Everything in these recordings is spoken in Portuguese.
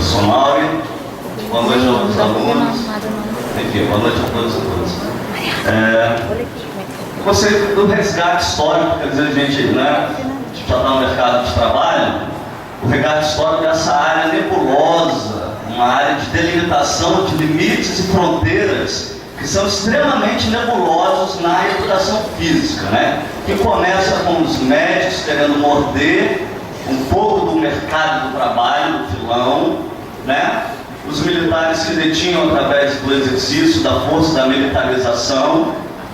professor Mauri, boa noite aos alunos, enfim, boa noite a todos e todas. Você, do resgate histórico, quer dizer, a gente já está no mercado de trabalho, o resgate histórico é essa área nebulosa, uma área de delimitação de limites e fronteiras que são extremamente nebulosos na educação física, né? Que começa com os médicos querendo morder um pouco do mercado do trabalho, do filão, né? Os militares que detinham através do exercício da força da militarização,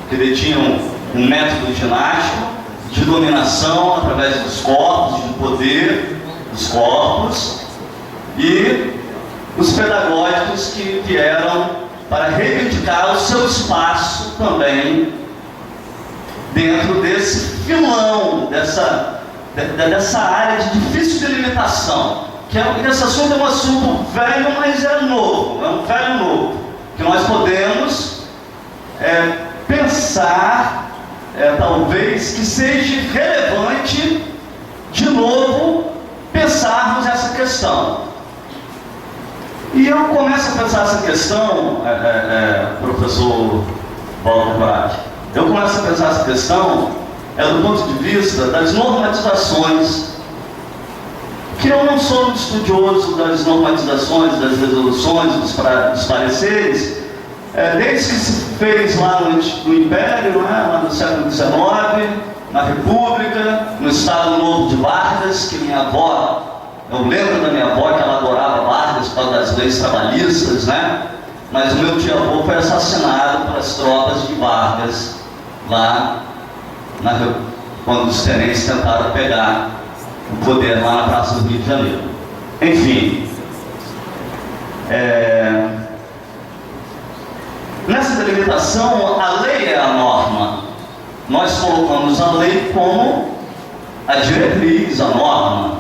que detinham um método ginástico de dominação através dos corpos, de poder dos corpos, e os pedagógicos que vieram para reivindicar o seu espaço também dentro desse filão, dessa área de difícil delimitação, que esse assunto é um assunto velho, mas é novo, é um velho novo, que nós podemos pensar, talvez, que seja relevante, de novo, pensarmos essa questão. E eu começo a pensar essa questão, professor Walter Braque, eu começo a pensar essa questão do ponto de vista das normatizações, que eu não sou um estudioso das normatizações, das resoluções, dos pareceres, desde que se fez lá no Império, né, lá no século XIX, na República, no Estado Novo de Vargas, que minha avó, eu lembro da minha avó que ela adorava Vargas por causa das leis trabalhistas, né? Mas o meu tio-avô foi assassinado pelas tropas de Vargas, lá, quando os tenentes tentaram pegar o poder lá na Praça do Rio de Janeiro. Enfim, nessa delimitação, a lei é a norma. Nós colocamos a lei como a diretriz, a norma.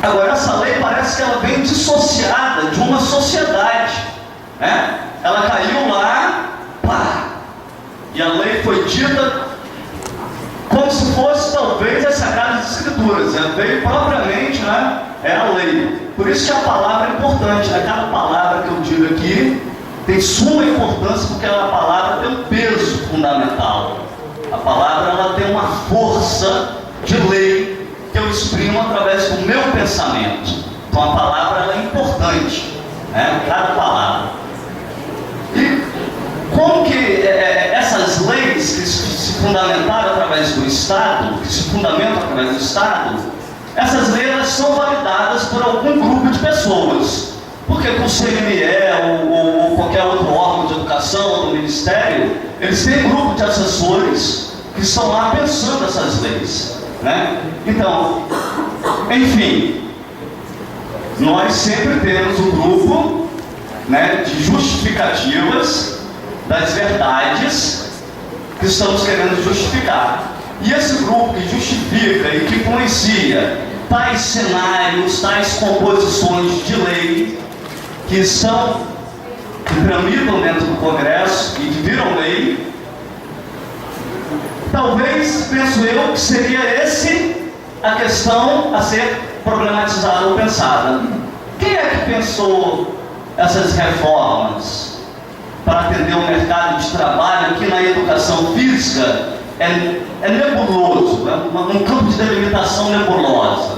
Agora, essa lei parece que ela vem dissociada de uma sociedade, né? Ela caiu lá, pá, e a lei foi dita como se fosse, talvez, as Sagradas Escrituras. Ela veio propriamente, né? É a lei. Por isso que a palavra é importante, né? Cada palavra que eu digo aqui tem suma importância, porque a palavra tem um peso fundamental. A palavra, ela tem uma força de lei que eu exprimo através do meu pensamento. Então a palavra, ela é importante, né? Cada palavra. E como que essas leis que se fundamentaram através do Estado, que se fundamentam através do Estado, essas leis, elas são validadas por algum grupo de pessoas. Porque com o CNE ou qualquer outro órgão de educação, do Ministério, eles têm grupo de assessores que estão lá pensando essas leis, né? Então, enfim, nós sempre temos um grupo, né, de justificativas das verdades que estamos querendo justificar. E esse grupo que justifica e que influencia tais cenários, tais composições de lei que tramitam dentro do Congresso e que viram lei, talvez, penso eu, que seria a questão a ser problematizada ou pensada. Quem é que pensou essas reformas para atender o mercado de trabalho que na educação física é nebuloso, é um campo de delimitação nebulosa,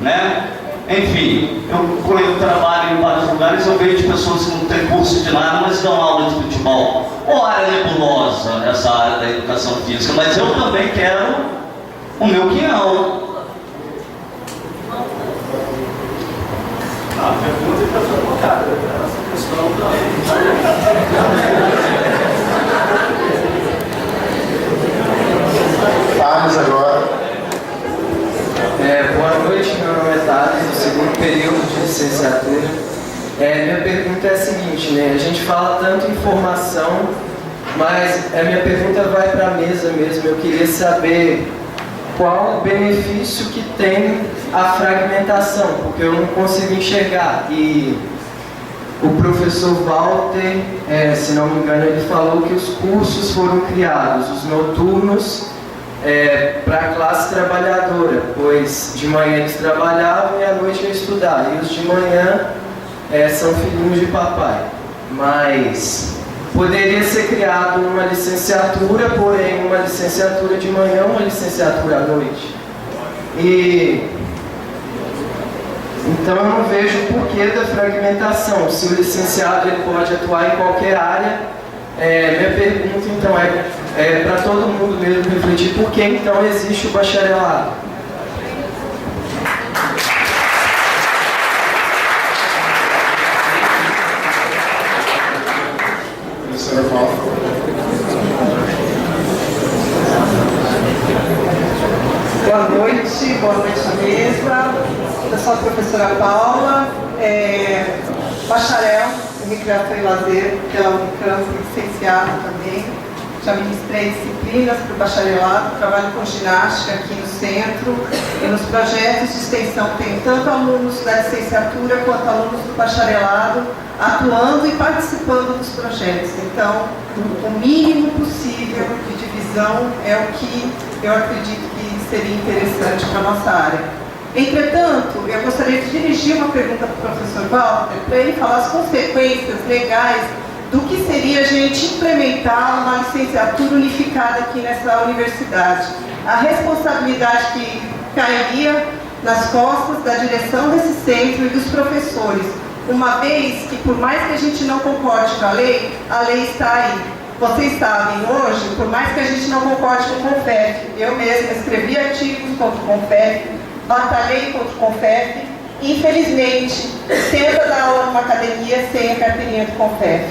né? Enfim, eu trabalho em vários lugares, eu vejo pessoas que não têm curso de nada, mas dão aula de futebol. Ou área nebulosa, essa área da educação física, mas eu também quero o meu quinhão. A pergunta está colocada, essa questão Thales agora. Boa noite, meu nome é Thales, do segundo período de licenciatura. Minha pergunta é a seguinte, né? A gente fala tanto em formação, mas a minha pergunta vai para a mesa mesmo. Eu queria saber qual o benefício que tem a fragmentação, porque eu não consigo enxergar. E o professor Walter, se não me engano, ele falou que os cursos foram criados, os noturnos, para a classe trabalhadora, pois de manhã eles trabalhavam e à noite iam estudar, e os de manhã são filhinhos de papai. Mas poderia ser criado uma licenciatura, porém uma licenciatura de manhã, uma licenciatura à noite. E então eu não vejo o porquê da fragmentação. Se o licenciado ele pode atuar em qualquer área, minha pergunta então é para todo mundo mesmo refletir por que então existe o bacharelado. Professora Paula. Boa noite mesma. Eu sou a professora Paula, bacharel em Recreação e Lazer pela Unicamp, licenciada também. Já ministrei disciplinas para o bacharelado, trabalho com ginástica aqui no centro e nos projetos de extensão tem tanto alunos da licenciatura quanto alunos do bacharelado atuando e participando dos projetos. Então, o mínimo possível de divisão é o que eu acredito que seria interessante para a nossa área. Entretanto, eu gostaria de dirigir uma pergunta para o professor Walter, para ele falar as consequências legais do que seria a gente implementar uma licenciatura unificada aqui nessa universidade. A responsabilidade que cairia nas costas da direção desse centro e dos professores, uma vez que, por mais que a gente não concorde com a lei está aí. Vocês sabem, hoje, por mais que a gente não concorde com o CONFEF, eu mesma escrevi artigos contra o CONFEF, batalhei contra o CONFEF, e infelizmente, tenta dar aula numa academia sem a carteirinha do CONFEF.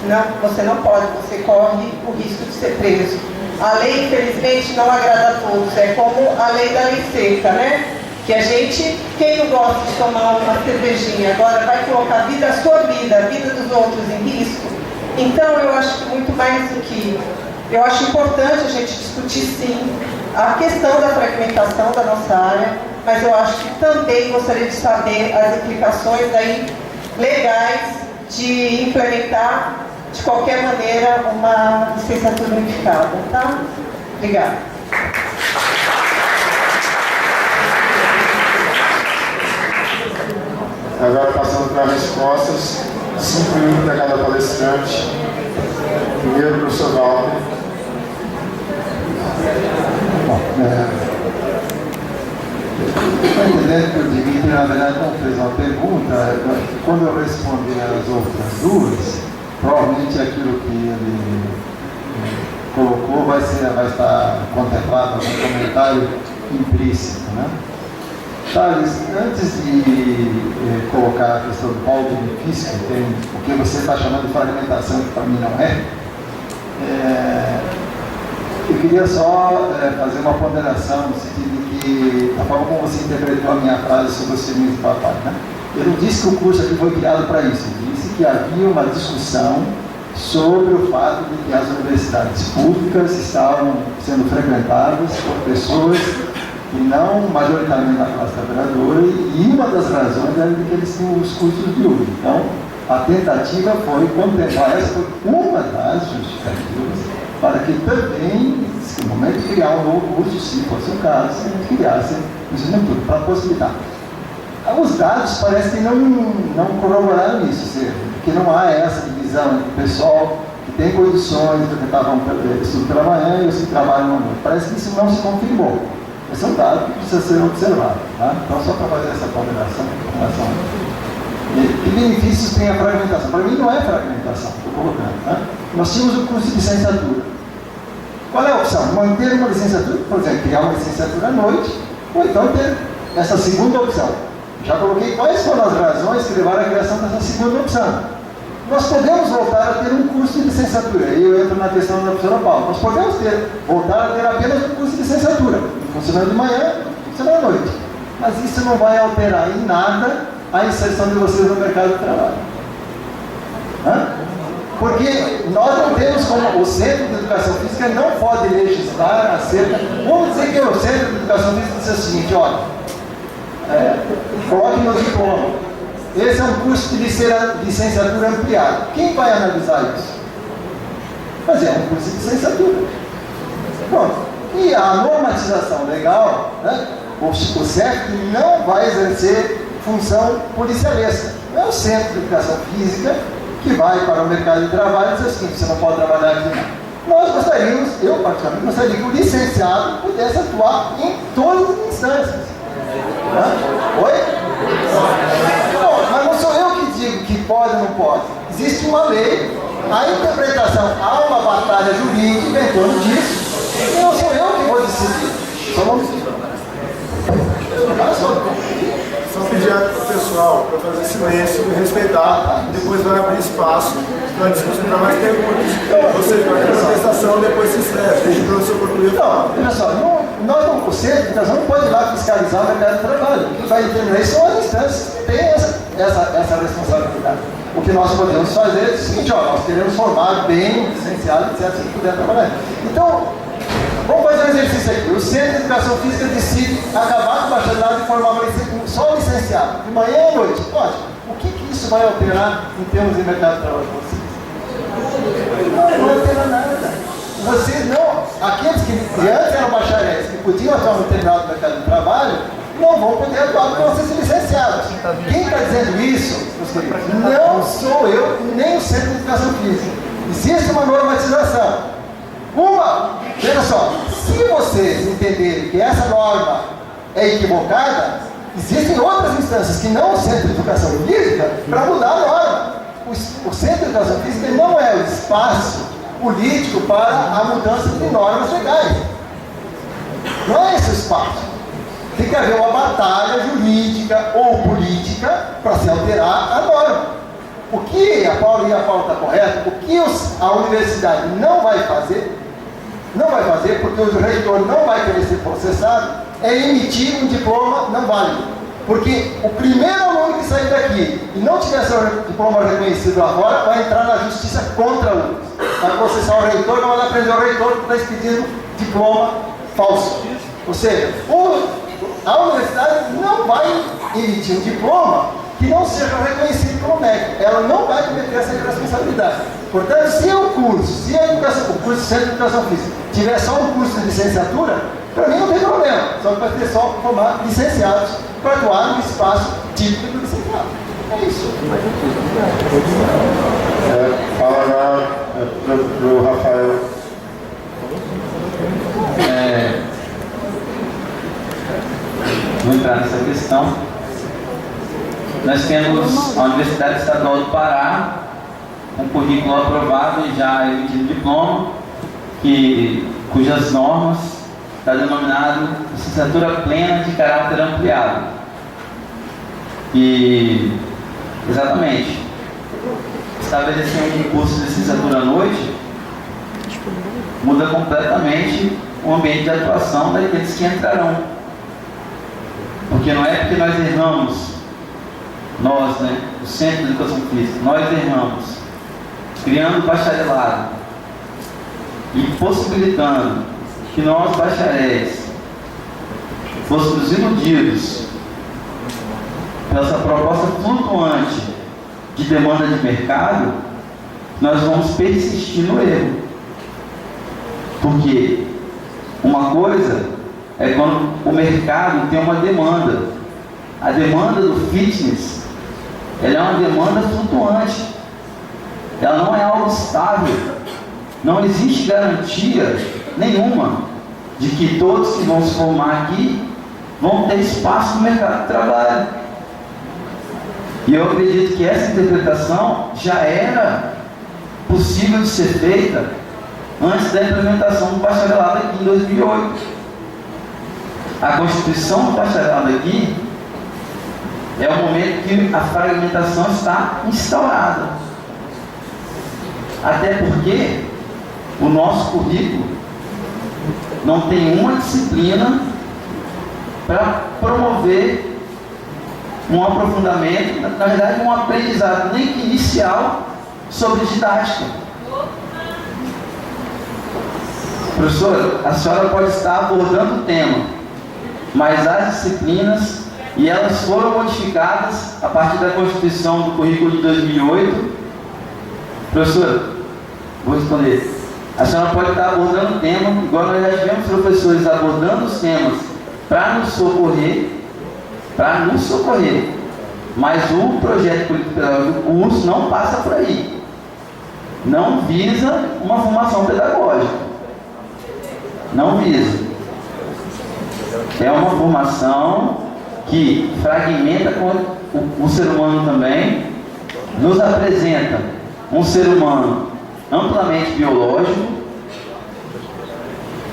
Não, você não pode, você corre o risco de ser preso. A lei, infelizmente, não agrada a todos, é como a lei da lei seca, né? Que a gente, quem não gosta de tomar uma cervejinha, agora vai colocar a sua vida, a vida dos outros em risco. Então, eu acho que muito mais do que... Eu acho importante a gente discutir, sim, a questão da fragmentação da nossa área, mas eu acho que também gostaria de saber as implicações aí legais de implementar, de qualquer maneira, uma licenciatura unificada, tá? Obrigada. Agora passando para respostas, 5 minutos para cada palestrante. Primeiro, o professor Walter. Bom, estou entendendo que o Dimitri, na verdade, não fez uma pergunta. Quando eu respondi as outras duas, provavelmente aquilo que ele colocou vai estar contemplado no comentário implícito, né? Thales, antes de colocar a questão do polo benefício, que tem o que você está chamando de fragmentação, que para mim não eu queria só fazer uma ponderação no sentido de que, da forma como você interpretou a minha frase sobre o cinismo do papai, né? Eu não disse que o curso aqui foi criado para isso, eu disse que havia uma discussão sobre o fato de que as universidades públicas estavam sendo frequentadas por pessoas e não majoritariamente da classe trabalhadora, e uma das razões era de que eles tinham os cursos de URI. Então, a tentativa foi contemplar, essa foi uma das justificativas para que também, nesse momento, criar um novo curso, se fosse o caso, criasse o ensino público, para possibilitar. Os dados parecem que não corroboraram isso, ou seja, que não há essa divisão entre o pessoal que tem condições de tentar estudo pela manhã e os que trabalham à noite. Parece que isso não se confirmou. Esse é um dado que precisa ser observado. Tá? Então, só para fazer essa ponderação com relação a isso. Que benefícios tem a fragmentação? Para mim, não é fragmentação, estou colocando. Tá? Nós tínhamos o curso de licenciatura. Qual é a opção? Manter uma licenciatura, por exemplo, criar uma licenciatura à noite, ou então ter essa segunda opção. Já coloquei quais foram as razões que levaram à criação dessa segunda opção. Nós podemos voltar a ter um curso de licenciatura. Aí eu entro na questão da professora Paula. Nós podemos voltar a ter apenas um curso de licenciatura, funcionando de manhã, funcionando à noite. Mas isso não vai alterar em nada a inserção de vocês no mercado de trabalho. Porque nós não temos como o Centro de Educação Física não pode legislar acerca. Vamos dizer que o Centro de Educação Física diz o seguinte: olha, coloque no diploma. Esse é um curso de licenciatura ampliado. Quem vai analisar isso? Mas é um curso de licenciatura. Pronto. E a normatização legal, né, o CEF não vai exercer função policialesca. Não é o Centro de Educação Física que vai para o mercado de trabalho e diz o seguinte: você não pode trabalhar aqui não. Nós gostaríamos, eu particularmente gostaria que o licenciado pudesse atuar em todas as instâncias. Oi? Não, mas não sou eu que digo que pode ou não pode. Existe uma lei, a interpretação, há uma batalha jurídica em torno disso, e não sou eu que vou decidir. Só vamos dizer. Só pedir ao pessoal para fazer silêncio e respeitar, depois vai abrir espaço para discutir para mais perguntas. Ou seja, para a contestação depois se inscreve. Deixa o professor concluir. Não, olha só, nós não, o Centro de Educação não pode ir lá fiscalizar o mercado de trabalho. O que vai determinar isso são as instâncias que têm essa responsabilidade. O que nós podemos fazer é o seguinte: ó, nós queremos formar bem licenciados, etc., se puder trabalhar. Então, vamos fazer um exercício aqui. O Centro de Educação Física decide acabar com o bacharelado e formar só licenciado, de manhã e à noite. Pode. O que isso vai alterar em termos de mercado de trabalho para vocês? Não vai alterar nada. Vocês não, aqueles que antes eram bacharéis, que podiam atuar no determinado mercado de trabalho, não vão poder atuar porque vão ser licenciados. Quem está dizendo isso, meus queridos, não sou eu, nem o Centro de Educação Física. Existe uma normatização. Veja só, se vocês entenderem que essa norma é equivocada, existem outras instâncias que não o Centro de Educação Física para mudar a norma. O Centro de Educação Física não é o espaço político para a mudança de normas legais. Não é esse o espaço. Tem que haver uma batalha jurídica ou política para se alterar a norma. O que a Paula está correta, o que a universidade não vai fazer, porque o reitor não vai querer ser processado, é emitir um diploma não válido. Porque o primeiro aluno que sair daqui e não tiver seu diploma reconhecido lá fora, vai entrar na justiça contra o vai processar o reitor, não vai prender o reitor que está expedindo diploma falso. Ou seja, a universidade não vai emitir um diploma que não seja reconhecido pelo MEC. Ela não vai cometer essa irresponsabilidade. Portanto, se o curso do Centro de Educação Física tiver só um curso de licenciatura, para mim não tem problema. Só que vai ter só formar licenciados para atuar no espaço típico do licenciado. É isso. Fala agora para o Rafael. Vou entrar nessa questão. Nós temos a Universidade Estadual do Pará, um currículo aprovado e já emitido diploma, cujas normas está denominado licenciatura plena de caráter ampliado. E, exatamente, estabelecer um curso de licenciatura à noite muda completamente o ambiente de atuação daqueles que entrarão. Porque não é porque nós erramos, nós, o Centro de Educação Física, nós erramos, criando bacharelado e possibilitando que nós, bacharéis, fôssemos iludidos pela essa proposta flutuante de demanda de mercado, nós vamos persistir no erro. Porque uma coisa é quando o mercado tem uma demanda. A demanda do fitness, ela é uma demanda flutuante. Ela não é algo estável. Não existe garantia nenhuma de que todos que vão se formar aqui vão ter espaço no mercado de trabalho. E eu acredito que essa interpretação já era possível de ser feita antes da implementação do bacharelado aqui em 2008. A constituição do bacharelado aqui é o momento que a fragmentação está instaurada. Até porque o nosso currículo não tem uma disciplina para promover um aprofundamento, na verdade um aprendizado nem que inicial sobre didática. Professora, a senhora pode estar abordando o tema, mas as disciplinas, e elas foram modificadas a partir da Constituição do currículo de 2008. Professora, vou responder. A senhora pode estar abordando o tema, igual nós já tivemos professores abordando os temas para nos socorrer, mas o projeto político-pedagógico do curso não passa por aí. Não visa uma formação pedagógica. Não visa. É uma formação que fragmenta o ser humano também, nos apresenta um ser humano amplamente biológico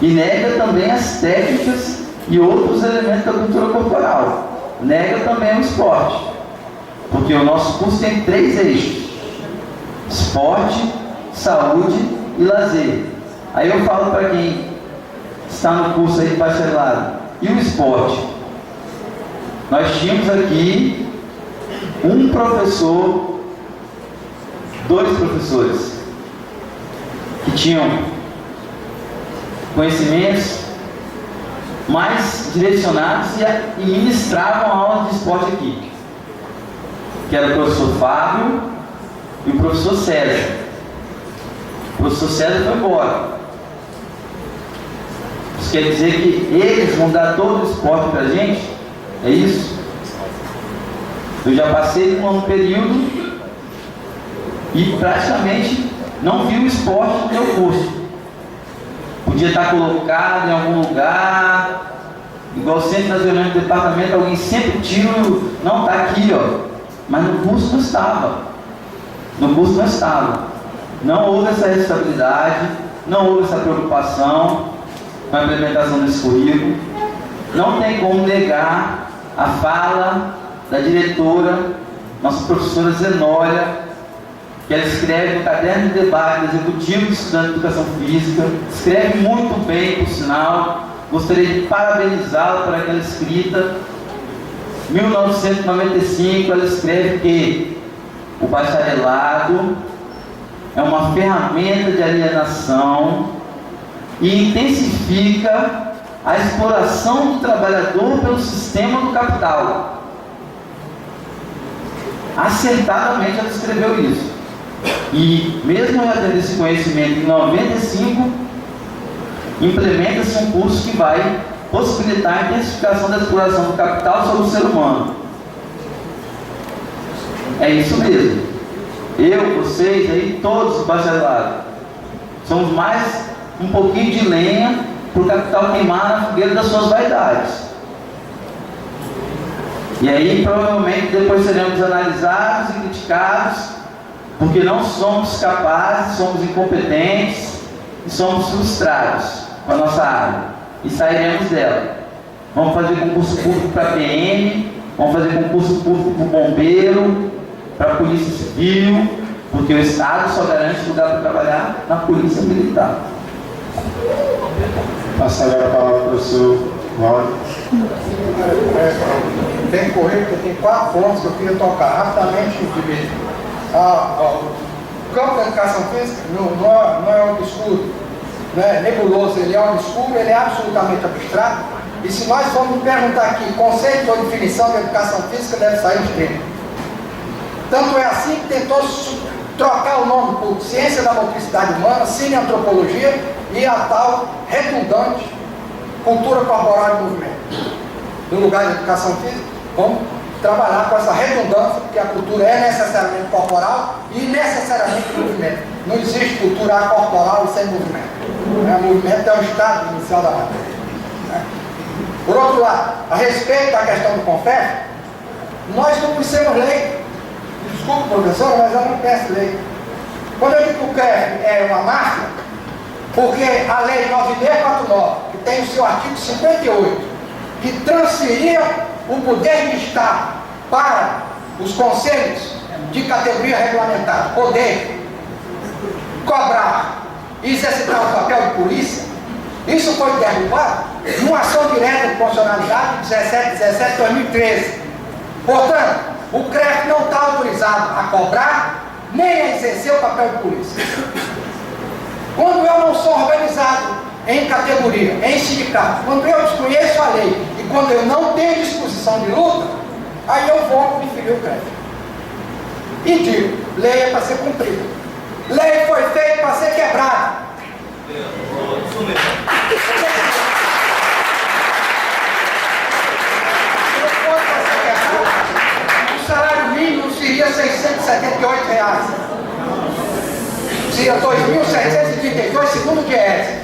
e nega também as técnicas e outros elementos da cultura corporal. Nega também o esporte, porque o nosso curso tem 3 eixos: esporte, saúde e lazer. Aí eu falo para quem está no curso aí de bacharelado: e o esporte? Nós tínhamos aqui um professor, 2 professores que tinham conhecimentos mais direcionados e ministravam aulas de esporte aqui, que era o professor Fábio e o professor César. O professor César foi embora. Isso quer dizer que eles vão dar todo o esporte para a gente? É isso? Eu já passei por um período e praticamente não vi o esporte no meu curso. Podia estar colocado em algum lugar, igual sempre nas reuniões do departamento, alguém sempre tira, não, está aqui, ó. Mas no curso não estava. No curso não estava. Não houve essa responsabilidade, não houve essa preocupação com a implementação desse currículo. Não tem como negar a fala da diretora, nossa professora Zenória, que ela escreve no caderno de debate do Executivo de Estudantes de Educação Física, escreve muito bem, por sinal. Gostaria de parabenizá-la por aquela escrita. Em 1995, ela escreve que o bacharelado é uma ferramenta de alienação e intensifica a exploração do trabalhador pelo sistema do capital. Acertadamente ela escreveu isso. E mesmo já tendo esse conhecimento em 95, implementa-se um curso que vai possibilitar a intensificação da exploração do capital sobre o ser humano. É isso mesmo. Eu, vocês aí, todos os bacharelados, somos mais um pouquinho de lenha para o capital queimar na fogueira das suas vaidades. E aí provavelmente depois seremos analisados e criticados, porque não somos capazes, somos incompetentes e somos frustrados com a nossa área. E sairemos dela. Vamos fazer concurso público para PM, vamos fazer concurso público para bombeiro, para a Polícia Civil, porque o Estado só garante lugar para trabalhar na Polícia Militar. Passar agora a palavra para o professor Mauro. Tem que correr, porque tem 4 pontos que eu queria tocar rapidamente. O campo da educação física não é obscuro, não é nebuloso, ele é obscuro, ele é absolutamente abstrato. E se nós formos perguntar aqui conceito ou definição de educação física, deve sair os termos. Tanto é assim que tentou trocar o nome por ciência da motricidade humana, cineantropologia e a tal redundante cultura corporal de movimento. No lugar de educação física, vamos trabalhar com essa redundância, porque a cultura é necessariamente corporal e necessariamente movimento. Não existe cultura acorporal sem movimento. O movimento é o estado inicial da matéria. Por outro lado, a respeito da questão do CONFEF, nós não conhecemos lei. Desculpe, professor, mas eu não conheço lei. Quando eu digo que o CREF é uma máfia, porque a lei 9649, que tem o seu artigo 58, que transferia o poder de Estado para os conselhos de categoria regulamentar, poder cobrar e exercitar o papel de polícia, isso foi derrubado numa ação direta de constitucionalidade 17/17/2013. Portanto, o CREF não está autorizado a cobrar nem a exercer o papel de polícia. Quando eu não sou organizado em categoria, em sindicato, quando eu desconheço a lei e quando eu não tenho disposição de luta, aí eu vou preferir o CREF. E digo, lei é para ser cumprida. Lei foi feita para ser quebrada. isso mesmo. O salário mínimo seria R$ 678. Seria 2.732, segundo o Diese.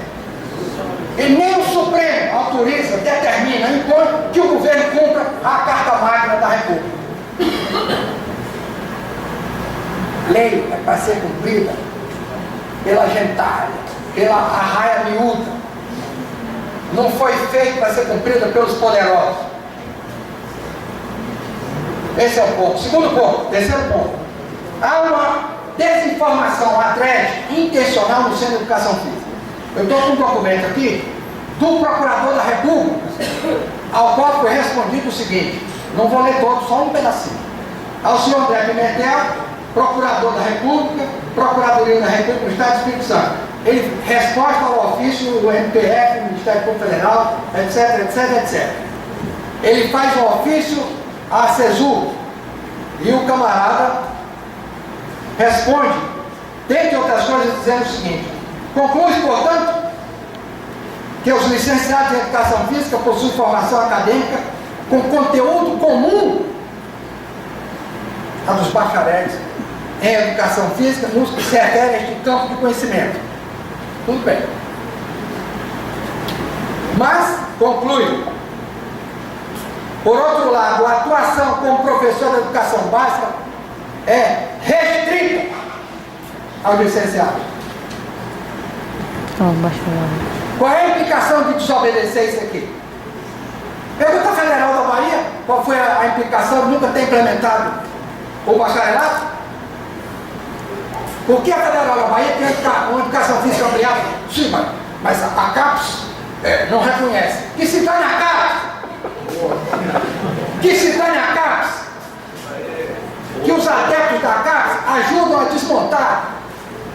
E nem o Supremo autoriza, determina, impõe que o governo cumpra a Carta Magna da República. Lei é para ser cumprida pela gentalha, pela arraia miúda. Não foi feito para ser cumprida pelos poderosos. Esse é o ponto. Segundo ponto, terceiro ponto. Há uma desinformação adrede, intencional no Centro de Educação Física. Eu estou com um documento aqui do Procurador da República, ao qual foi respondido o seguinte, não vou ler todo, só um pedacinho. Ao senhor André Pimentel, Procurador da República, Procuradoria da República do Estado do Espírito Santo. Ele resposta ao ofício do MPF, do Ministério Público Federal, etc, etc, etc. Ele faz um ofício à CESU e o camarada responde, dentre outras coisas, dizendo o seguinte: conclui, portanto, que os licenciados em Educação Física possuem formação acadêmica com conteúdo comum a dos bacharéis em Educação Física, nos que se refere a este campo de conhecimento. Tudo bem. Mas, conclui, por outro lado, a atuação como professor de Educação Básica é restrita aos licenciados. Qual é a implicação de desobedecer isso aqui? Pergunta a Federal da Bahia qual foi a implicação de nunca ter implementado o bacharelado. Por que a Federal da Bahia tem uma educação física ampliada? Sim, mas a CAPES não reconhece. Que se dane a CAPES! Que se dane a CAPES! Que os adeptos da CAPES ajudam a desmontar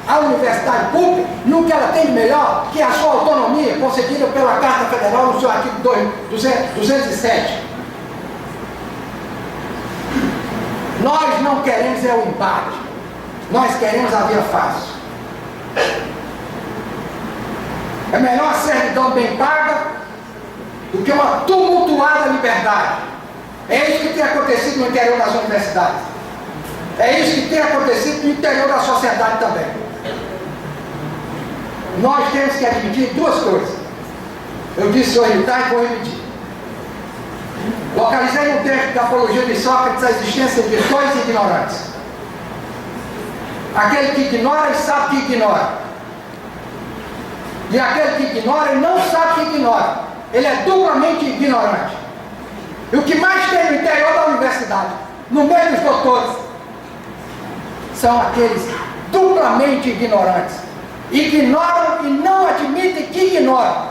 a universidade pública no que ela tem de melhor, que é a sua autonomia, concedida pela Carta Federal no seu artigo 207. Nós não queremos o embate, nós queremos a via fácil. É melhor a servidão bem paga do que uma tumultuada liberdade. É isso que tem acontecido no interior das universidades. É isso que tem acontecido no interior da sociedade também. Nós temos que admitir duas coisas. Eu disse hoje de tarde e vou repetir. Localizei no texto da Apologia de Sócrates a existência de dois ignorantes. Aquele que ignora e sabe que ignora. E aquele que ignora e não sabe que ignora. Ele é duplamente ignorante. E o que mais tem no interior da universidade, no meio dos doutores, são aqueles duplamente ignorantes. Ignoram e não admitem que ignoram.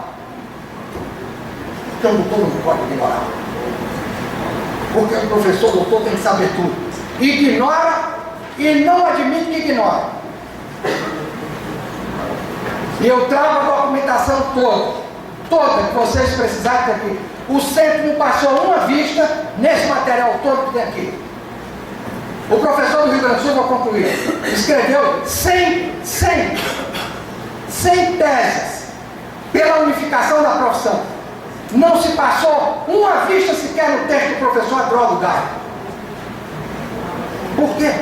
Então o doutor não pode ignorar. Porque o professor, o doutor tem que saber tudo. Ignora e não admite que ignora. E eu trago a documentação toda que vocês precisarem aqui. O centro me passou uma vista nesse material todo que tem aqui. O professor do Rio Grande do Sul, vou concluir, escreveu 100 teses pela unificação da profissão. Não se passou uma vista sequer no texto do professor Adroaldo Gaia. Por quê?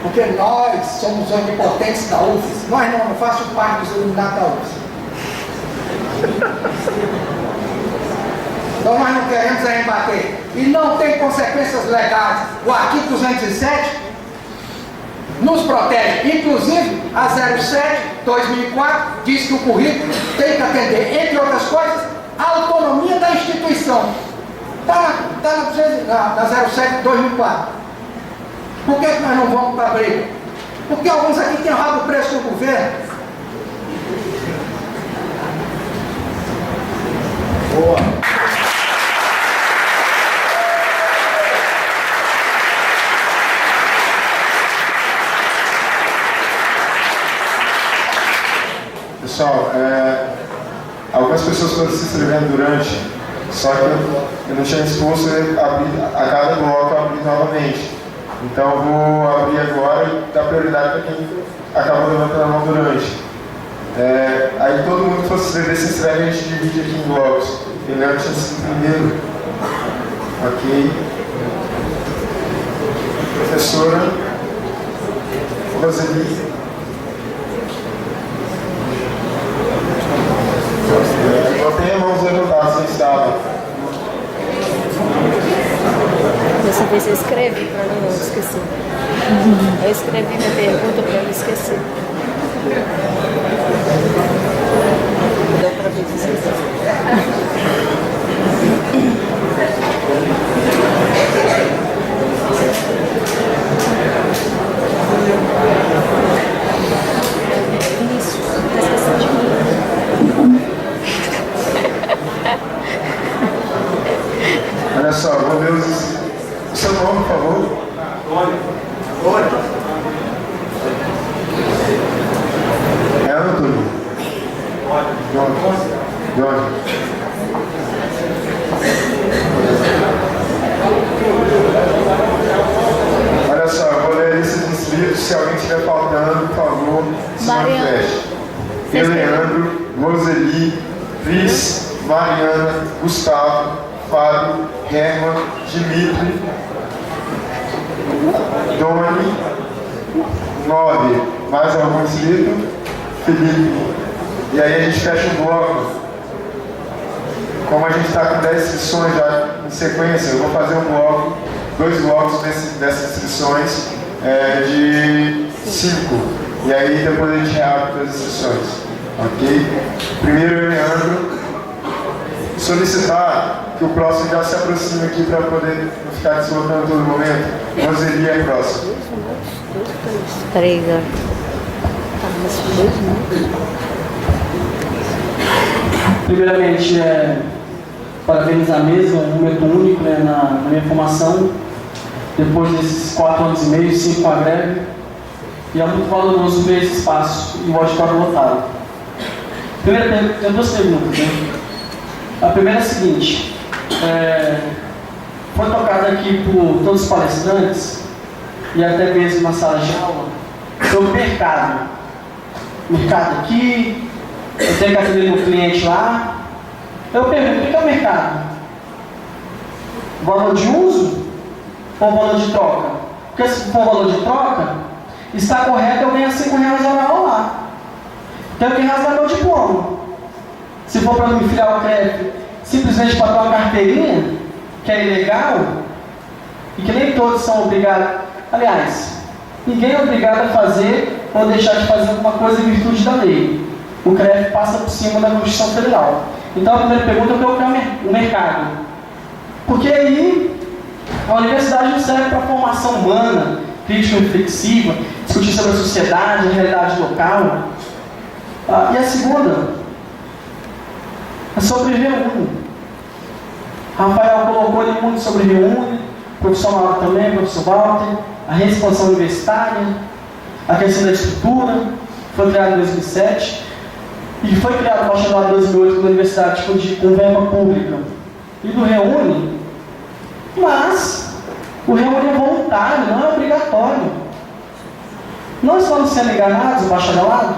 Porque nós somos onipotentes da UFES. Nós não faço parte dos iluminados da UFES. Então nós não queremos rebater. E não tem consequências legais. O artigo 207 nos protege. Inclusive, a 07/2004 diz que o currículo tem que atender, entre outras coisas, a autonomia da instituição. Está na 07/2004. Por que nós não vamos para a briga? Porque alguns aqui têm rabo preso com o governo. Boa. Pessoal, algumas pessoas foram se inscrevendo durante, só que eu não tinha disposto a cada bloco abrir novamente. Então eu vou abrir agora e dar prioridade para quem acabou levantando a mão durante. Aí todo mundo que fosse escrever, se inscreve, a gente divide aqui em blocos. Eliane tinha sido primeiro. Ok. Professora Roseli. Não tenha mãos levantadas, sem estava. Dessa vez eu escrevi para não esquecer. Eu escrevi minha pergunta para não esquecer. Deu para ver esquecer. Isso, está esquecendo de mim. Olha só, vou ver o seu nome, por favor. Antônio. É Antônio? Johnny. Olha só, eu vou ler a lista de inscritos. Se alguém estiver faltando, por favor, se manifeste. Leandro, Roseli, Cris, Mariana, Gustavo, Fábio, Herman, Dimitri, Doni, 9. Mais algum inscrito? Felipe. E aí a gente fecha o bloco. Como a gente está com 10 inscrições já em sequência, eu vou fazer um bloco, 2 blocos dessas inscrições de 5. E aí depois a gente reabre as inscrições. Ok? Primeiro, Leandro, solicitar que o próximo já se aproxime aqui para poder não ficar deslocando todo momento. Roseli é próximo. 3, ó. Tá, mas 2 minutos. Primeiramente, parabenizar a mesa, um momento único, né, na minha formação, depois desses 4 anos e meio, 5 com a greve, e é muito valoroso ver esse espaço e o auditório lotado. Primeiro, tem 2 perguntas, né? A primeira é a seguinte, foi tocado aqui por todos os palestrantes, e até mesmo na sala de aula, sobre mercado. Mercado aqui, eu tenho que atender meu cliente lá. Eu pergunto, o que é o mercado? Valor de uso ou valor de troca? Porque se for valor de troca, está correto eu ganhar R$5 a hora lá. Tenho que rasgar meu diploma. Se for para me filiar ao crédito, simplesmente para ter uma carteirinha, que é ilegal, e que nem todos são obrigados. Aliás, ninguém é obrigado a fazer ou deixar de fazer alguma coisa em virtude da lei. O CREF passa por cima da Constituição Federal. Então a primeira pergunta é o que é o mercado. Porque aí a universidade não serve para formação humana, crítica reflexiva, discutir sobre a sociedade, a realidade local. E a segunda é sobre Reúne. Rafael colocou ali muito sobre Reúne, o professor Mauro também, o professor Walter, a expansão universitária, a questão da estrutura, foi criada em 2007, e foi criado o bacharelado em 2008 pela universidade com verba pública e do Reúne, mas o Reúne é voluntário, não é obrigatório. Nós estamos sendo enganados, o bacharelado?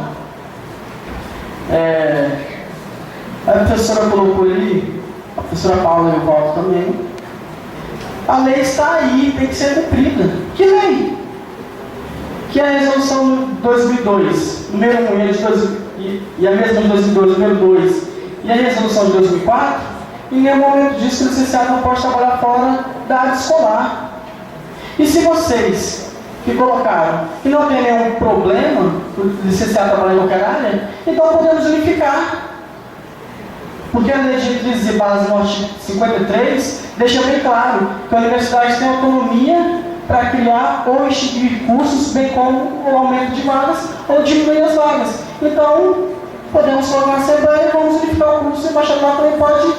A professora colocou ali, a professora Paula e o Walter também, a lei está aí, tem que ser cumprida. Que lei? Que é a resolução de 2002, número 1, e a mesma de 2002, número 2, e a resolução de 2004, em nenhum momento diz que o licenciado não pode trabalhar fora da área escolar. E se vocês que colocaram que não tem nenhum problema o licenciado trabalhar em qualquer área, então podemos unificar. Porque a lei de diretrizes e bases no artigo 53 deixa bem claro que a universidade tem autonomia para criar ou instituir cursos, bem como o aumento de vagas ou diminuir as vagas. Então, podemos colocar na Assembleia e vamos unificar o curso, e o bacharelado também pode,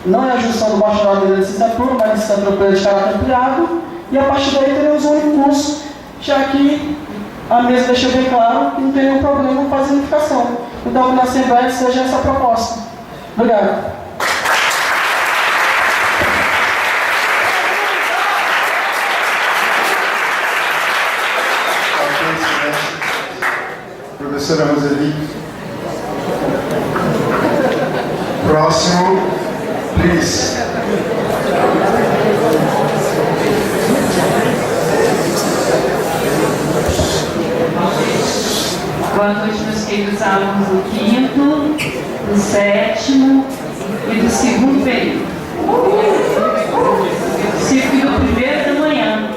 não é a junção do bacharelado e da licenciatura, mas a licenciatura de caráter ampliado, e a partir daí teremos um único curso, já que a mesa deixa bem claro que não tem nenhum problema com fazer unificação. Então, que na Assembleia seja essa a proposta. Obrigado. professora Roseli. Próximo, please. Boa noite, meus queridos alunos do 5º, do 7º e do 2º período. E do 1º da manhã.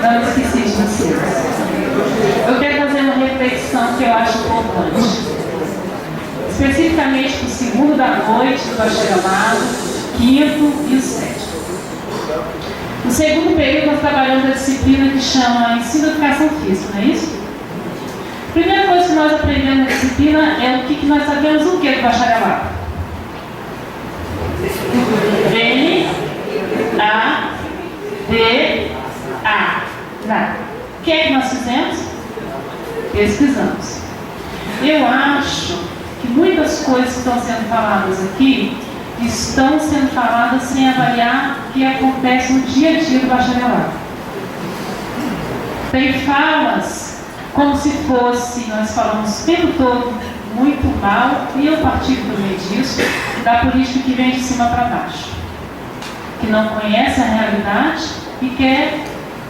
Não esqueci de vocês. Eu quero fazer uma reflexão que eu acho importante. Especificamente para o 2º da noite do bacharelado, 5º e o 7º. No 2º período, nós trabalhamos a disciplina que chama Ensino de Educação Física, não é isso? A primeira coisa que nós aprendemos na disciplina é o que nós sabemos o que do bacharelado. N, A, D, A. Nada. O que é que nós fizemos? Pesquisamos. Eu acho que muitas coisas que estão sendo faladas aqui estão sendo faladas sem avaliar o que acontece no dia a dia do bacharelado. Tem falas como se fosse, nós falamos o tempo todo muito mal, e eu partilho também disso, da política que vem de cima para baixo, que não conhece a realidade e quer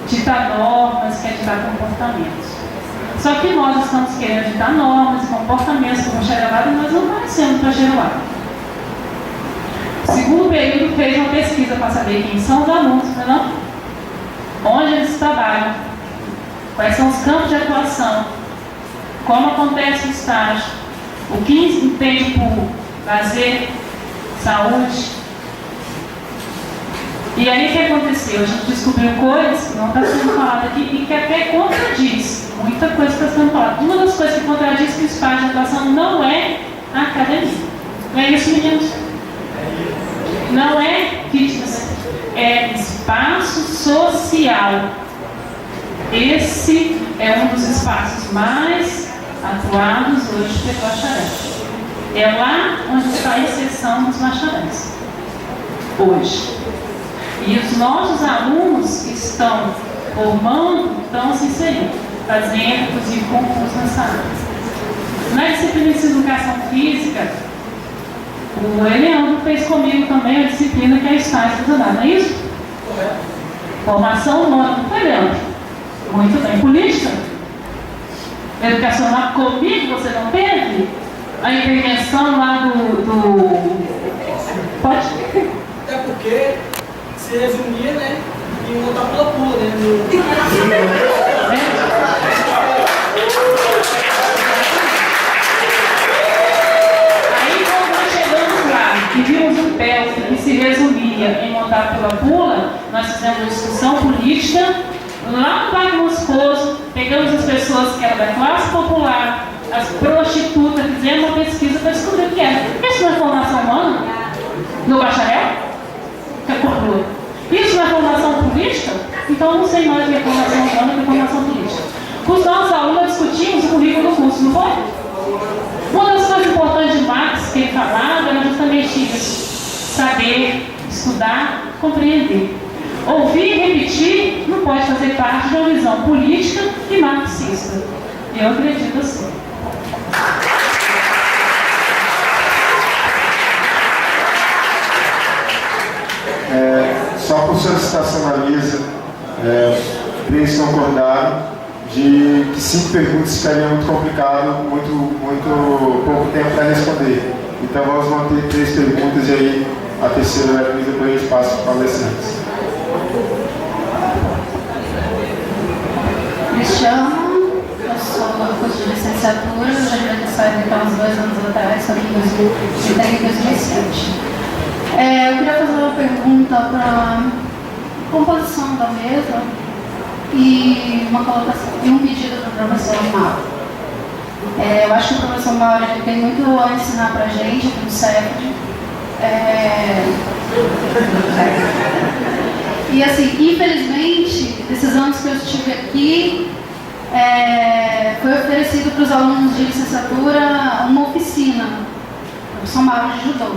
ditar normas, quer ditar comportamentos. Só que nós estamos querendo ditar normas e comportamentos para o bacharelado e nós não conhecemos o bacharelado. O 2º período fez uma pesquisa para saber quem são os alunos, não? Onde eles trabalham, quais são os campos de atuação, como acontece o estágio, o que entende por lazer, saúde. E aí o que aconteceu? A gente descobriu coisas que não está sendo falado aqui e que até contradiz muita coisa que está sendo falada. Uma das coisas que contradiz que o espaço de atuação não é a academia. Não é isso, meninos? Não é fitness, é espaço social. Esse é um dos espaços mais atuados hoje pelo bacharel. É lá onde está a inserção dos bacharéis, hoje. E os nossos alunos que estão formando, estão se inserindo, fazendo, inclusive, concurso nessa área. Na disciplina de Educação Física, o Eleandro fez comigo também a disciplina que é estágio funcionário, não é isso? Formação humana, não foi, Leandro? Muito bem. Política? Educacional comigo, você não teve? A intervenção lá do... Pode? Até porque se resumia, né? E um outra pula-pula, né? Aí quando nós chegamos lá e vimos o PEL que se resumia em montar pula-pula, nós fizemos uma discussão política lá no Parque Moscoso, pegamos as pessoas que eram da classe popular, as prostitutas, fizemos uma pesquisa para descobrir o que era. Isso não é formação humana? No bacharel? Que é cultura. Isso não é formação política? Então eu não sei mais o que é formação humana e o que é formação política. Com os nossos alunos discutimos o currículo do curso, não foi? Uma das coisas importantes de Marx que ele falava era justamente isso: saber, estudar, compreender. Ouvir e repetir não pode fazer parte de uma visão política e marxista. Eu acredito assim. Só por solicitação da Lisa, três concordaram de que 5 perguntas ficaria muito complicado, muito pouco tempo para responder. Então vamos manter 3 perguntas e aí a terceira vai vir depois a gente passa para os palestrantes. Me chamo, eu sou do curso de licenciatura, eu já devia ter saído então uns 2 anos atrás, só que em 2007. Eu queria fazer uma pergunta para a composição da mesa e uma colocação e um pedido para o professor Mauro. Eu acho que o professor Mauro tem muito a ensinar para a gente aqui no CEPD. E assim, infelizmente, desses anos que eu estive aqui, foi oferecido para os alunos de licenciatura uma oficina, o professor Mauro de judô.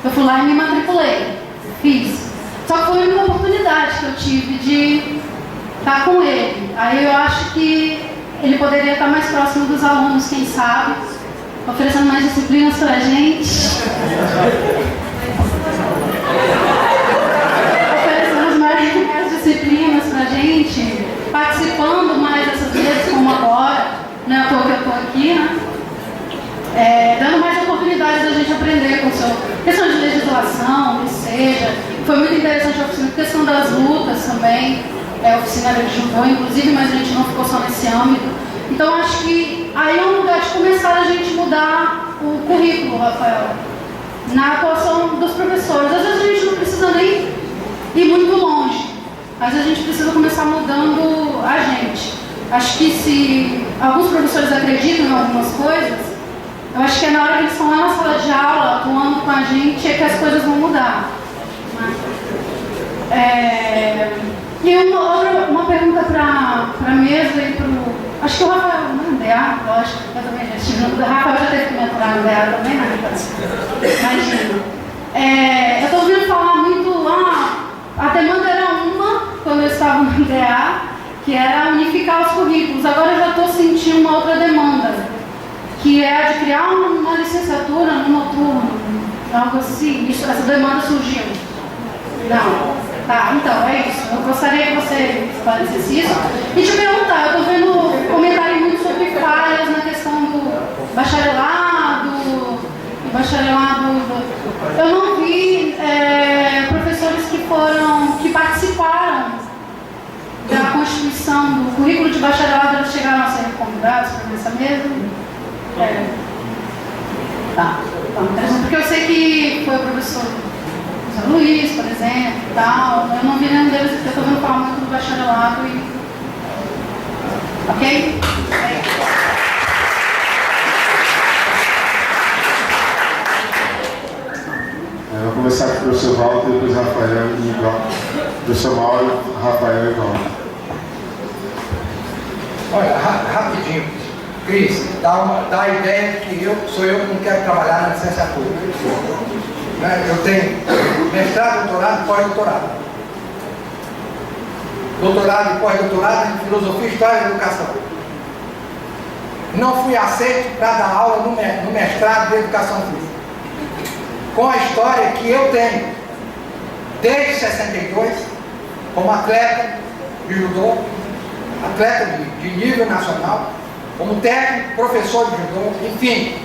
Eu fui lá e me matriculei, fiz. Só que foi uma oportunidade que eu tive de estar com ele. Aí eu acho que ele poderia estar mais próximo dos alunos, quem sabe, oferecendo mais disciplinas para a gente. Oferecendo mais disciplinas para a gente, participando mais dessas vezes, como agora, não é à toa que eu estou aqui, né? Dando mais oportunidades da gente aprender com questão de legislação, que seja. Foi muito interessante a oficina, questão das lutas também, a oficina de judô, inclusive, mas a gente não ficou só nesse âmbito. Então, acho que aí é um lugar de começar a gente mudar o currículo, Rafael, na atuação dos professores. Às vezes a gente não precisa nem ir muito longe, mas a gente precisa começar mudando a gente. Acho que se alguns professores acreditam em algumas coisas, eu acho que é na hora que eles estão lá na sala de aula, atuando com a gente, é que as coisas vão mudar. E uma pergunta para a mesa e para o... Acho que o Rafael, não, DA, lógico, eu também já estive no... O Rafael já teve que me aturar no DA também, né? Imagina. Eu estou ouvindo falar muito, a demanda era uma, quando eu estava no DA, que era unificar os currículos. Agora eu já estou sentindo uma outra demanda, que é a de criar uma licenciatura no noturno, algo assim. Essa demanda surgiu. Não. Tá, então, é isso. Eu gostaria que você esclarecesse isso. E te perguntar, eu estou vendo comentário muito sobre falhas na questão do bacharelado. Eu não vi professores que participaram da constituição do currículo de bacharelado, eles chegaram a ser convidados para essa mesa. Tá, interessante, porque eu sei que foi o professor Luiz, por exemplo, e tal. Eu não vi nenhum deles, porque eu estou vendo falar muito do bacharelado e... Ok? Eu vou começar com o professor Walter, depois Rafael e igual. Professor Mauro, Rafael e igual. Olha, rapidinho. Cris, dá a ideia de que sou eu que não quero trabalhar na licenciatura. Eu tenho mestrado, doutorado e pós-doutorado. Doutorado e pós-doutorado em filosofia, história e educação. Não fui aceito para dar aula no mestrado de educação física. Com a história que eu tenho, desde 62, como atleta de judô, atleta de nível nacional, como técnico, professor de judô, enfim,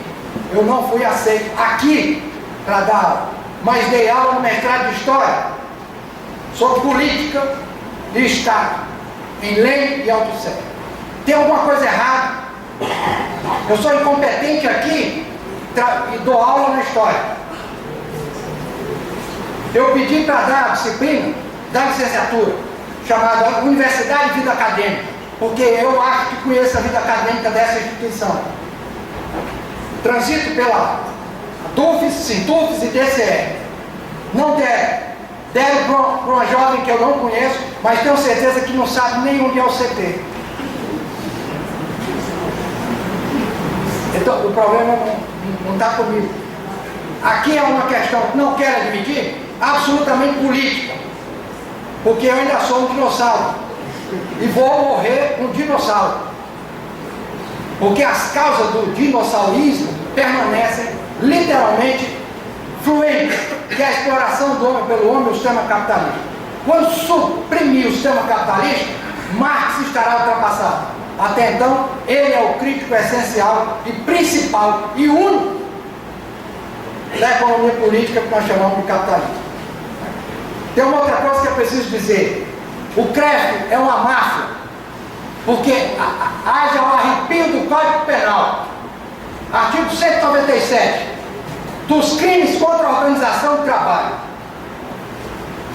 eu não fui aceito aqui para dar aula, mas dei aula no mestrado de História, sobre política de Estado, em lei e auto-sé. Tem alguma coisa errada? Eu sou incompetente aqui e dou aula na História. Eu pedi para dar a disciplina da licenciatura, chamada Universidade de Vida Acadêmica, porque eu acho que conheço a vida acadêmica dessa instituição. Transito pela DUFES, SINTUFES e DCE. Não deram para uma jovem que eu não conheço, mas tenho certeza que não sabe nem onde é o CT. Então, o problema não está comigo. Aqui é uma questão que não quero admitir, absolutamente política. Porque eu ainda sou um dinossauro. E vou morrer um dinossauro. Porque as causas do dinossaurismo permanecem literalmente fluentes, que é a exploração do homem pelo homem e o sistema capitalista. Quando suprimir o sistema capitalista, Marx estará ultrapassado. Até então, ele é o crítico essencial e principal e único da economia política que nós chamamos de capitalismo. Tem uma outra coisa que eu preciso dizer. O CREF é uma máfia, porque haja o arrepio do Código Penal. Artigo 197. Dos crimes contra a organização do trabalho.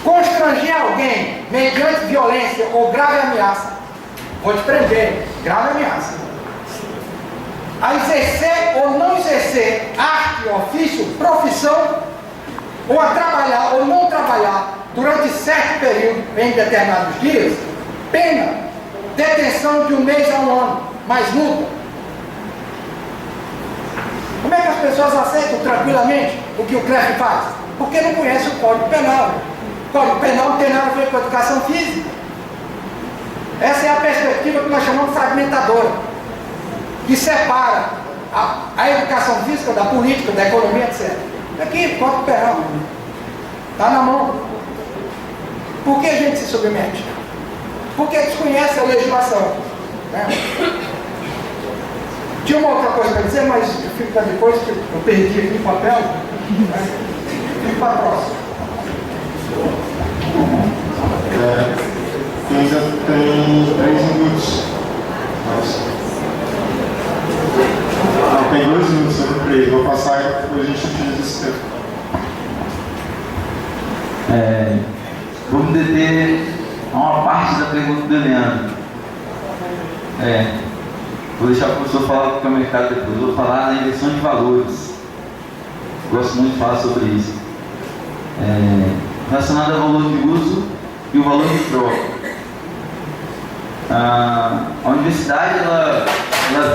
Constranger alguém mediante violência ou grave ameaça, vou te prender, grave ameaça. A exercer ou não exercer arte, ofício, profissão, ou a trabalhar ou não trabalhar durante certo período, em determinados dias, pena, detenção de 1 mês a 1 ano, mais multa. Como é que as pessoas aceitam tranquilamente o que o CREF faz? Porque não conhece o Código Penal. O Código Penal não tem nada a ver com a educação física. Essa é a perspectiva que nós chamamos de fragmentadora. que separa a educação física da política, da economia, etc. Daqui, corta o perrão. Está na mão. Por que a gente se submete? Porque desconhece a legislação. Né? Tinha uma outra coisa para dizer, mas eu fico para depois, que eu perdi aqui o papel. Né? Fico para a próxima. Tem 3 minutos. Não, tem 2 minutos, eu não creio. Vou passar e depois a gente utiliza esse tempo. Vamos deter a uma parte da pergunta do Leandro. Vou deixar o professor falar porque é o mercado depois. Vou falar da inversão de valores. Gosto muito de falar sobre isso. Relacionado ao valor de uso e o valor de troca. A universidade ela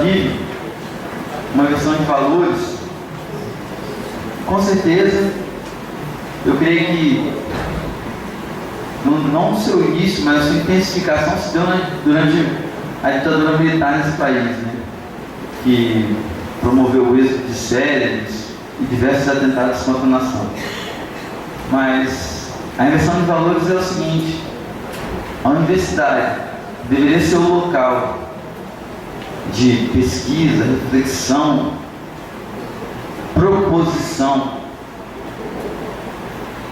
vive uma inversão de valores. Com certeza, eu creio que não no seu início, mas a sua intensificação se deu durante a ditadura militar nesse país, né? Que promoveu o êxodo de cérebros e diversos atentados contra a nação. Mas a inversão de valores é o seguinte: a universidade deveria ser o local de pesquisa, reflexão, proposição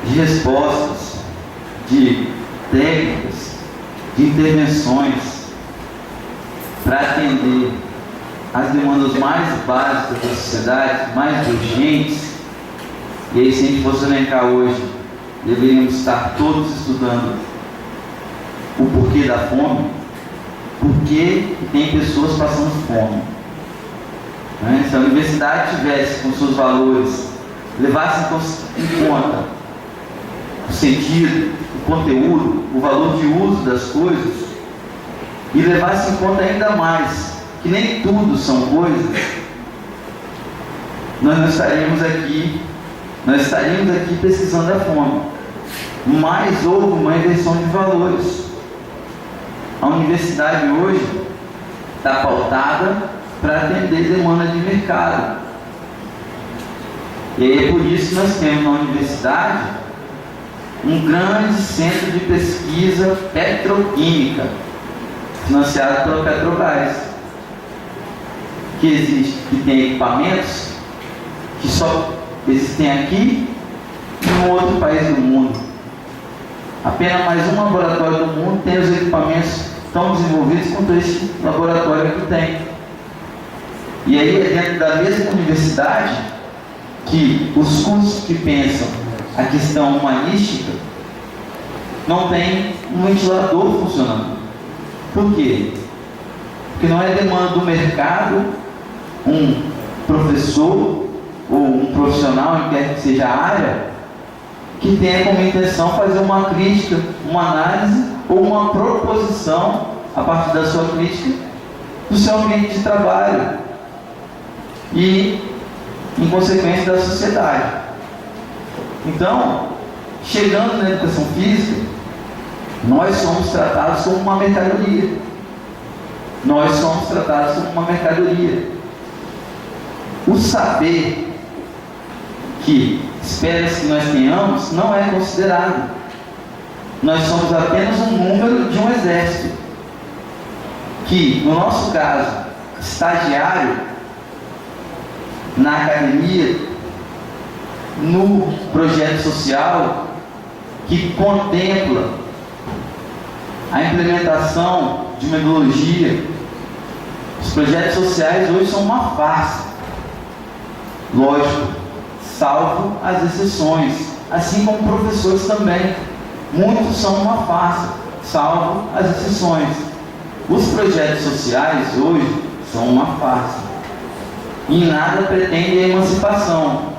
de respostas, de técnicas, de intervenções para atender as demandas mais básicas da sociedade, mais urgentes. E aí, se a gente fosse elencar hoje, deveríamos estar todos estudando o porquê da fome, porque tem pessoas passando fome. Né? Se a universidade tivesse com seus valores, levasse em conta o sentido, o conteúdo, o valor de uso das coisas, e levasse em conta ainda mais que nem tudo são coisas, nós não estaríamos aqui, pesquisando a fome. Mas houve uma inversão de valores. A universidade hoje está pautada para atender demanda de mercado. E aí é por isso que nós temos na universidade um grande centro de pesquisa petroquímica, financiado pela Petrobras, que tem equipamentos que só existem aqui e em outro país do mundo. Apenas mais um laboratório do mundo tem os equipamentos tão desenvolvidos quanto este laboratório que tem. E aí é dentro da mesma universidade que os cursos que pensam a questão humanística não tem um ventilador funcionando. Por quê? Porque não é demanda do mercado um professor ou um profissional, em quer que seja a área, que tenha como intenção fazer uma crítica, uma análise ou uma proposição a partir da sua crítica do seu ambiente de trabalho e, em consequência, da sociedade. Então, chegando na educação física, nós somos tratados como uma mercadoria. Nós somos tratados como uma mercadoria. O saber que espera-se que nós tenhamos não é considerado. Nós somos apenas um número de um exército que, no nosso caso, estagiário na academia, no projeto social que contempla a implementação de metodologia. Os projetos sociais hoje são uma farsa. Lógico, salvo as exceções, assim como professores também. Muitos são uma farsa, salvo as exceções. Os projetos sociais hoje são uma farsa. Em nada pretendem a emancipação.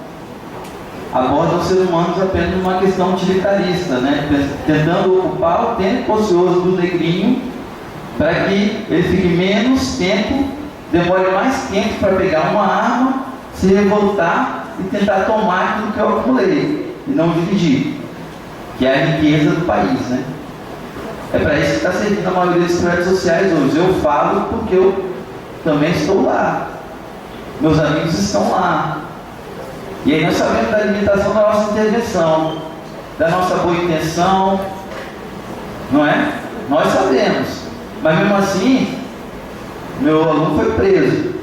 Abordam os seres humanos apenas numa questão utilitarista, né? Tentando ocupar o tempo ocioso do negrinho para que ele fique menos tempo, demore mais tempo para pegar uma arma, se revoltar e tentar tomar aquilo que eu acumulei e não dividir, que é a riqueza do país, né? É para isso que está servindo a maioria dos projetos sociais hoje. Eu falo porque eu também estou lá. Meus amigos estão lá. E aí nós sabemos da limitação da nossa intervenção, da nossa boa intenção, não é? Nós sabemos. Mas mesmo assim, meu aluno foi preso.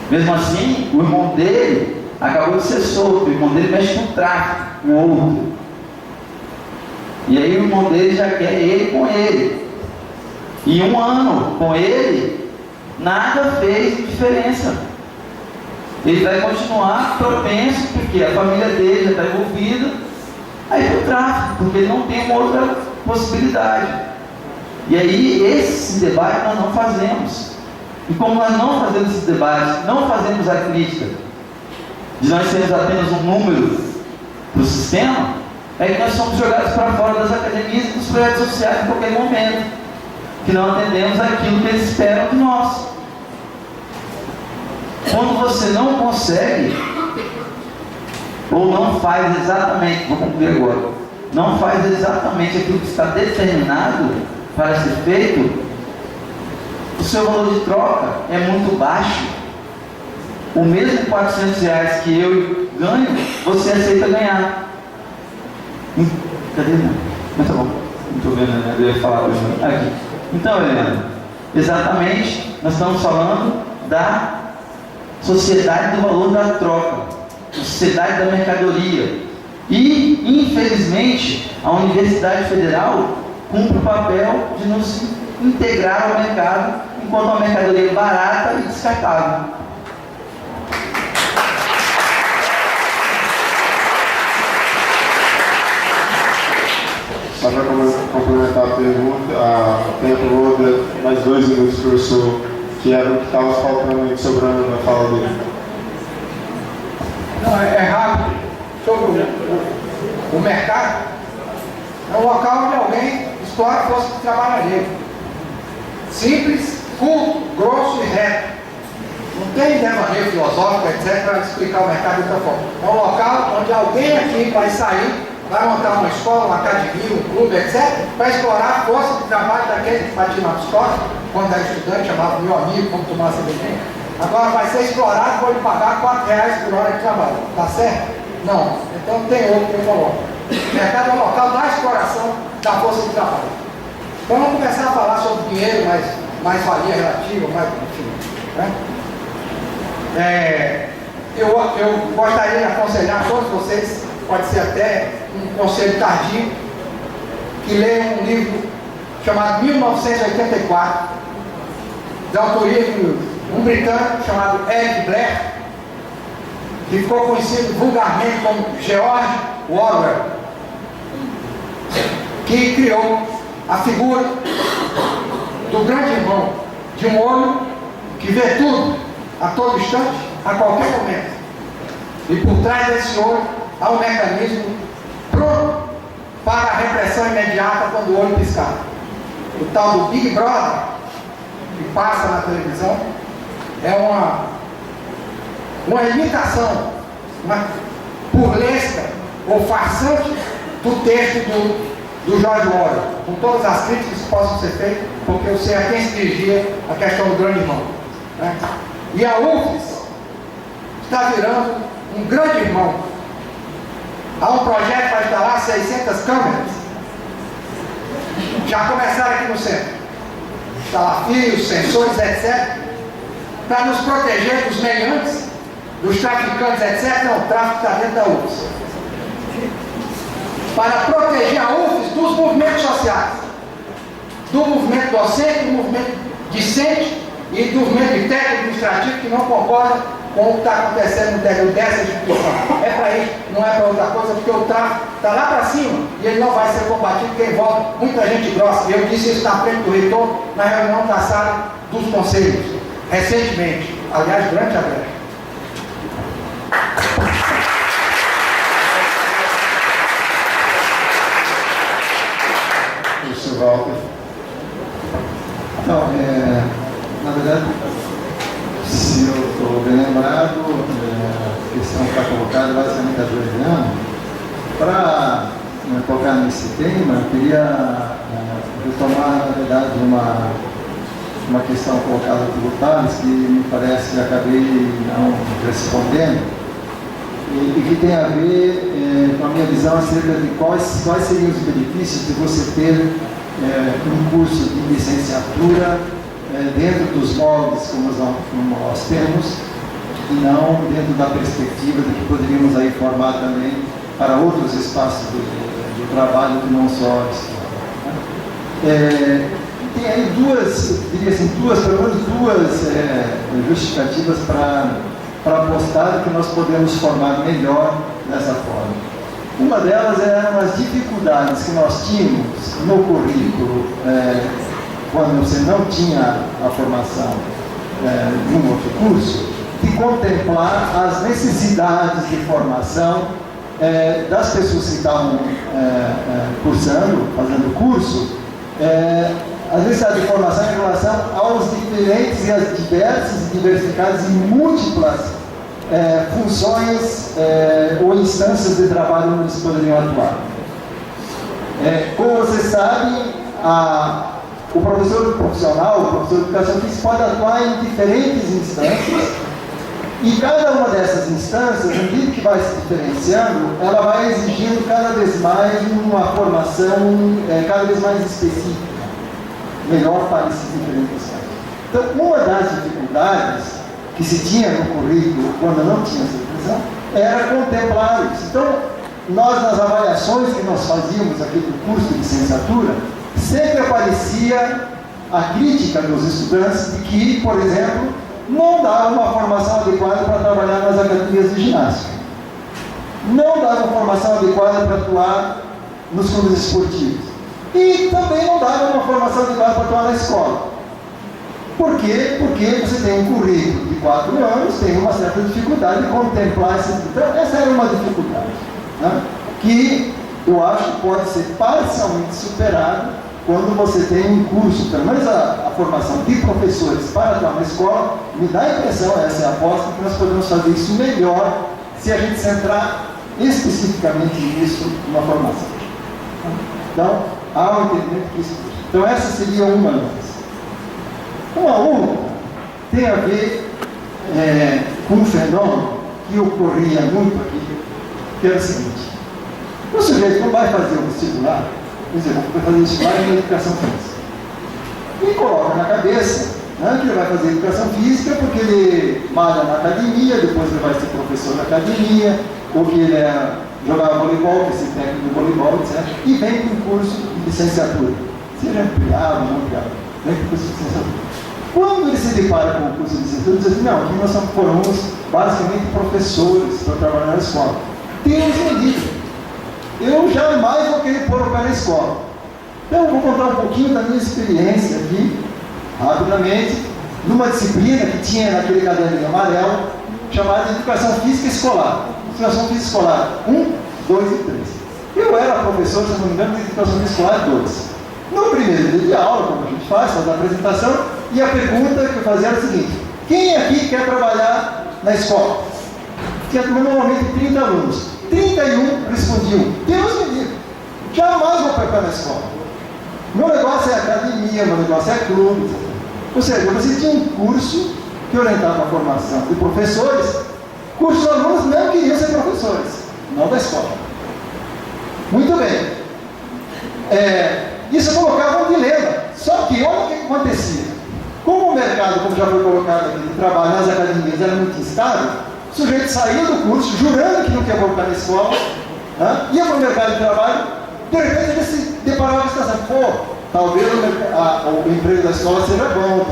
Mesmo assim, o irmão dele acabou de ser solto. O irmão dele mexe com tráfico, com outro. E aí o irmão dele já quer ele com ele. E 1 ano com ele, nada fez diferença. Ele vai continuar propenso, porque a família dele já está envolvida, aí para o tráfico, porque ele não tem uma outra possibilidade. E aí esse debate nós não fazemos. E como nós não fazemos esse debate, não fazemos a crítica de nós sermos apenas um número para o sistema, é que nós somos jogados para fora das academias e dos projetos sociais em qualquer momento, que não atendemos aquilo que eles esperam de nós. Quando você não consegue, ou não faz exatamente, vou concluir agora, não faz exatamente aquilo que está determinado para ser feito, o seu valor de troca é muito baixo. O mesmo R$400 que eu ganho, você aceita ganhar. Cadê? Mas tá bom, não estou vendo, né? Eu ia falar aqui. Então, Helena, exatamente, nós estamos falando da sociedade do valor da troca, sociedade da mercadoria. E, infelizmente, a Universidade Federal cumpre o papel de nos integrar ao mercado enquanto uma mercadoria barata e descartável. Só para complementar a pergunta, tempo mais 2 minutos, professor, que era o que estava faltando e sobrando na fala dele. Não, é rápido. Sobre o mercado, é um local onde alguém explora a força de trabalho alheio. Simples, curto, grosso e reto. Não tem devaneio filosófico, etc., para explicar o mercado de outra forma. É um local onde alguém aqui vai sair, vai montar uma escola, uma academia, um clube, etc., para explorar a força de trabalho daquele que batia na escola, quando era estudante, chamava meu amigo, como tomar cervejinha. Agora vai ser explorado, vou lhe pagar R$4 por hora de trabalho. Tá certo? Não. Então tem outro que eu coloco. O mercado é um local da exploração da força de trabalho. Então vamos começar a falar sobre dinheiro, mais valia relativa, mais enfim. Né? Eu gostaria de aconselhar a todos vocês, pode ser até um conselho tardio, que leiam um livro chamado 1984, de autoria de um britânico chamado Eric Blair, que ficou conhecido vulgarmente como George Orwell, que criou a figura do grande irmão, de um olho que vê tudo, a todo instante, a qualquer momento. E por trás desse olho há um mecanismo pronto para a repressão imediata quando o olho piscar. O tal do Big Brother, que passa na televisão, é uma imitação, uma burlesca ou farsante do texto do George Orwell, com todas as críticas que possam ser feitas, porque eu sei a quem se dirigia a questão do grande irmão. Né? E a UFES está virando um grande irmão. Há um projeto para instalar 600 câmeras. Já começaram aqui no centro. Instalar fios, sensores, etc. Para nos proteger dos meliantes, dos traficantes, etc. Não, o tráfico está dentro da UFES. Para proteger a UFES dos movimentos sociais. Do movimento docente, do movimento discente e do movimento técnico administrativo que não concorda com o que está acontecendo no interior dessa instituição. É para isso, não é para outra coisa, porque o tráfico está lá para cima e ele não vai ser combatido porque envolve muita gente grossa. Eu disse isso na frente do reitor na reunião da sala dos conselhos, recentemente, aliás, durante a greve. Professor Walter. Então, na verdade, se eu estou bem lembrado, a questão está colocada basicamente há 2 anos. Para tocar nesse tema, eu queria retomar, na verdade, uma questão colocada pelo Thales, que me parece que acabei não respondendo, e que tem a ver com a minha visão acerca de quais seriam os benefícios de você ter um curso de licenciatura dentro dos moldes como nós temos, e não dentro da perspectiva de que poderíamos aí formar também para outros espaços de trabalho que não só a escola. Tem aí pelo menos duas justificativas para apostar que nós podemos formar melhor dessa forma. Uma delas eram as dificuldades que nós tínhamos no currículo quando você não tinha a formação de um outro curso, de contemplar as necessidades de formação das pessoas que estavam cursando, fazendo o curso, as necessidades de formação em relação aos diferentes e às diversas e diversificadas e múltiplas funções ou instâncias de trabalho onde eles poderiam atuar. Como vocês sabem, o professor profissional, o professor de educação física, pode atuar em diferentes instâncias, e cada uma dessas instâncias, à medida que vai se diferenciando, ela vai exigindo cada vez mais uma formação cada vez mais específica, melhor para esses diferentes casos. Então, uma das dificuldades que se tinha no currículo, quando não tinha essa divisão, era contemplar isso. Então, nós, nas avaliações que nós fazíamos aqui do curso de licenciatura, sempre aparecia a crítica dos estudantes de que, por exemplo, não dava uma formação adequada para trabalhar nas academias de ginástica, não dava uma formação adequada para atuar nos clubes esportivos, e também não dava uma formação adequada para atuar na escola. Por quê? Porque você tem um currículo de 4 anos, tem uma certa dificuldade de contemplar essa. Então, essa era uma dificuldade, né? Que eu acho que pode ser parcialmente superada quando você tem um curso, pelo menos a formação de professores para atuar na escola. Me dá a impressão, essa é a aposta, que nós podemos fazer isso melhor se a gente centrar especificamente nisso numa formação. Então, há um entendimento que isso. Então, essa seria uma delas. Uma outra tem a ver com um fenômeno que ocorria muito aqui, que era o seguinte: o sujeito não vai fazer o vestibular, por exemplo, vai fazer vestibular em educação física, e coloca na cabeça, né, que ele vai fazer educação física porque ele malha na academia, depois ele vai ser professor na academia, ou que ele jogava voleibol, que é ser técnico de voleibol, etc. E vem com um curso de licenciatura, seja ampliado ou não ampliado, vem com o curso de licenciatura. Quando ele se depara com o curso de licenciatura, ele diz assim: não, aqui nós formamos basicamente professores para trabalhar na escola. Deus me livre, eu jamais vou querer pôr o pé na escola. Então, eu vou contar um pouquinho da minha experiência aqui, rapidamente, numa disciplina que tinha naquele caderninho amarelo, chamada Educação Física Escolar. Educação Física Escolar 1, 2 e 3. Eu era professor, se não me engano, de Educação Física Escolar 2. No primeiro dia de aula, como a gente faz a apresentação, e a pergunta que eu fazia era a seguinte: quem aqui quer trabalhar na escola? Tinha normalmente 30 alunos. 31 respondiam: Deus me livre, jamais vou para na escola. Meu negócio é academia, meu negócio é clube. Ou seja, você tinha um curso que orientava a formação de professores, cujos alunos não queriam ser professores, não da escola. Muito bem. Isso colocava um dilema. Só que olha o que acontecia. Como o mercado, como já foi colocado aqui, de trabalho nas academias era muito instável, o sujeito saía do curso jurando que não quer voltar na escola, né? Ia para o mercado de trabalho, de repente ele se deparava com a situação: pô, talvez o emprego da escola seja bom,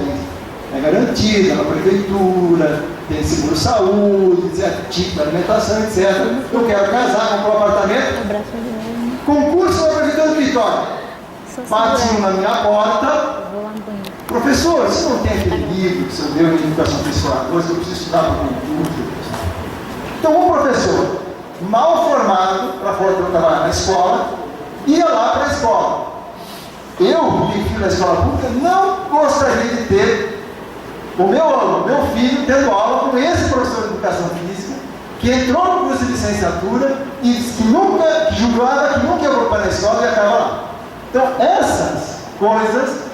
é garantido na prefeitura, tem seguro-saúde, tipo de alimentação, etc. Eu quero casar, comprar um apartamento. Concurso na prefeitura do Vitória. Batiam na minha porta: professor, você não tem aquele livro que você deu em educação física, coisa que eu preciso estudar para o concurso? Então, um professor mal formado para trabalhar na escola ia lá para a escola. Eu, que fui na escola pública, não gostaria de ter o meu filho tendo aula com esse professor de educação física, que entrou no curso de licenciatura e que jurava que nunca ia voltar na escola e acaba lá. Então, essas coisas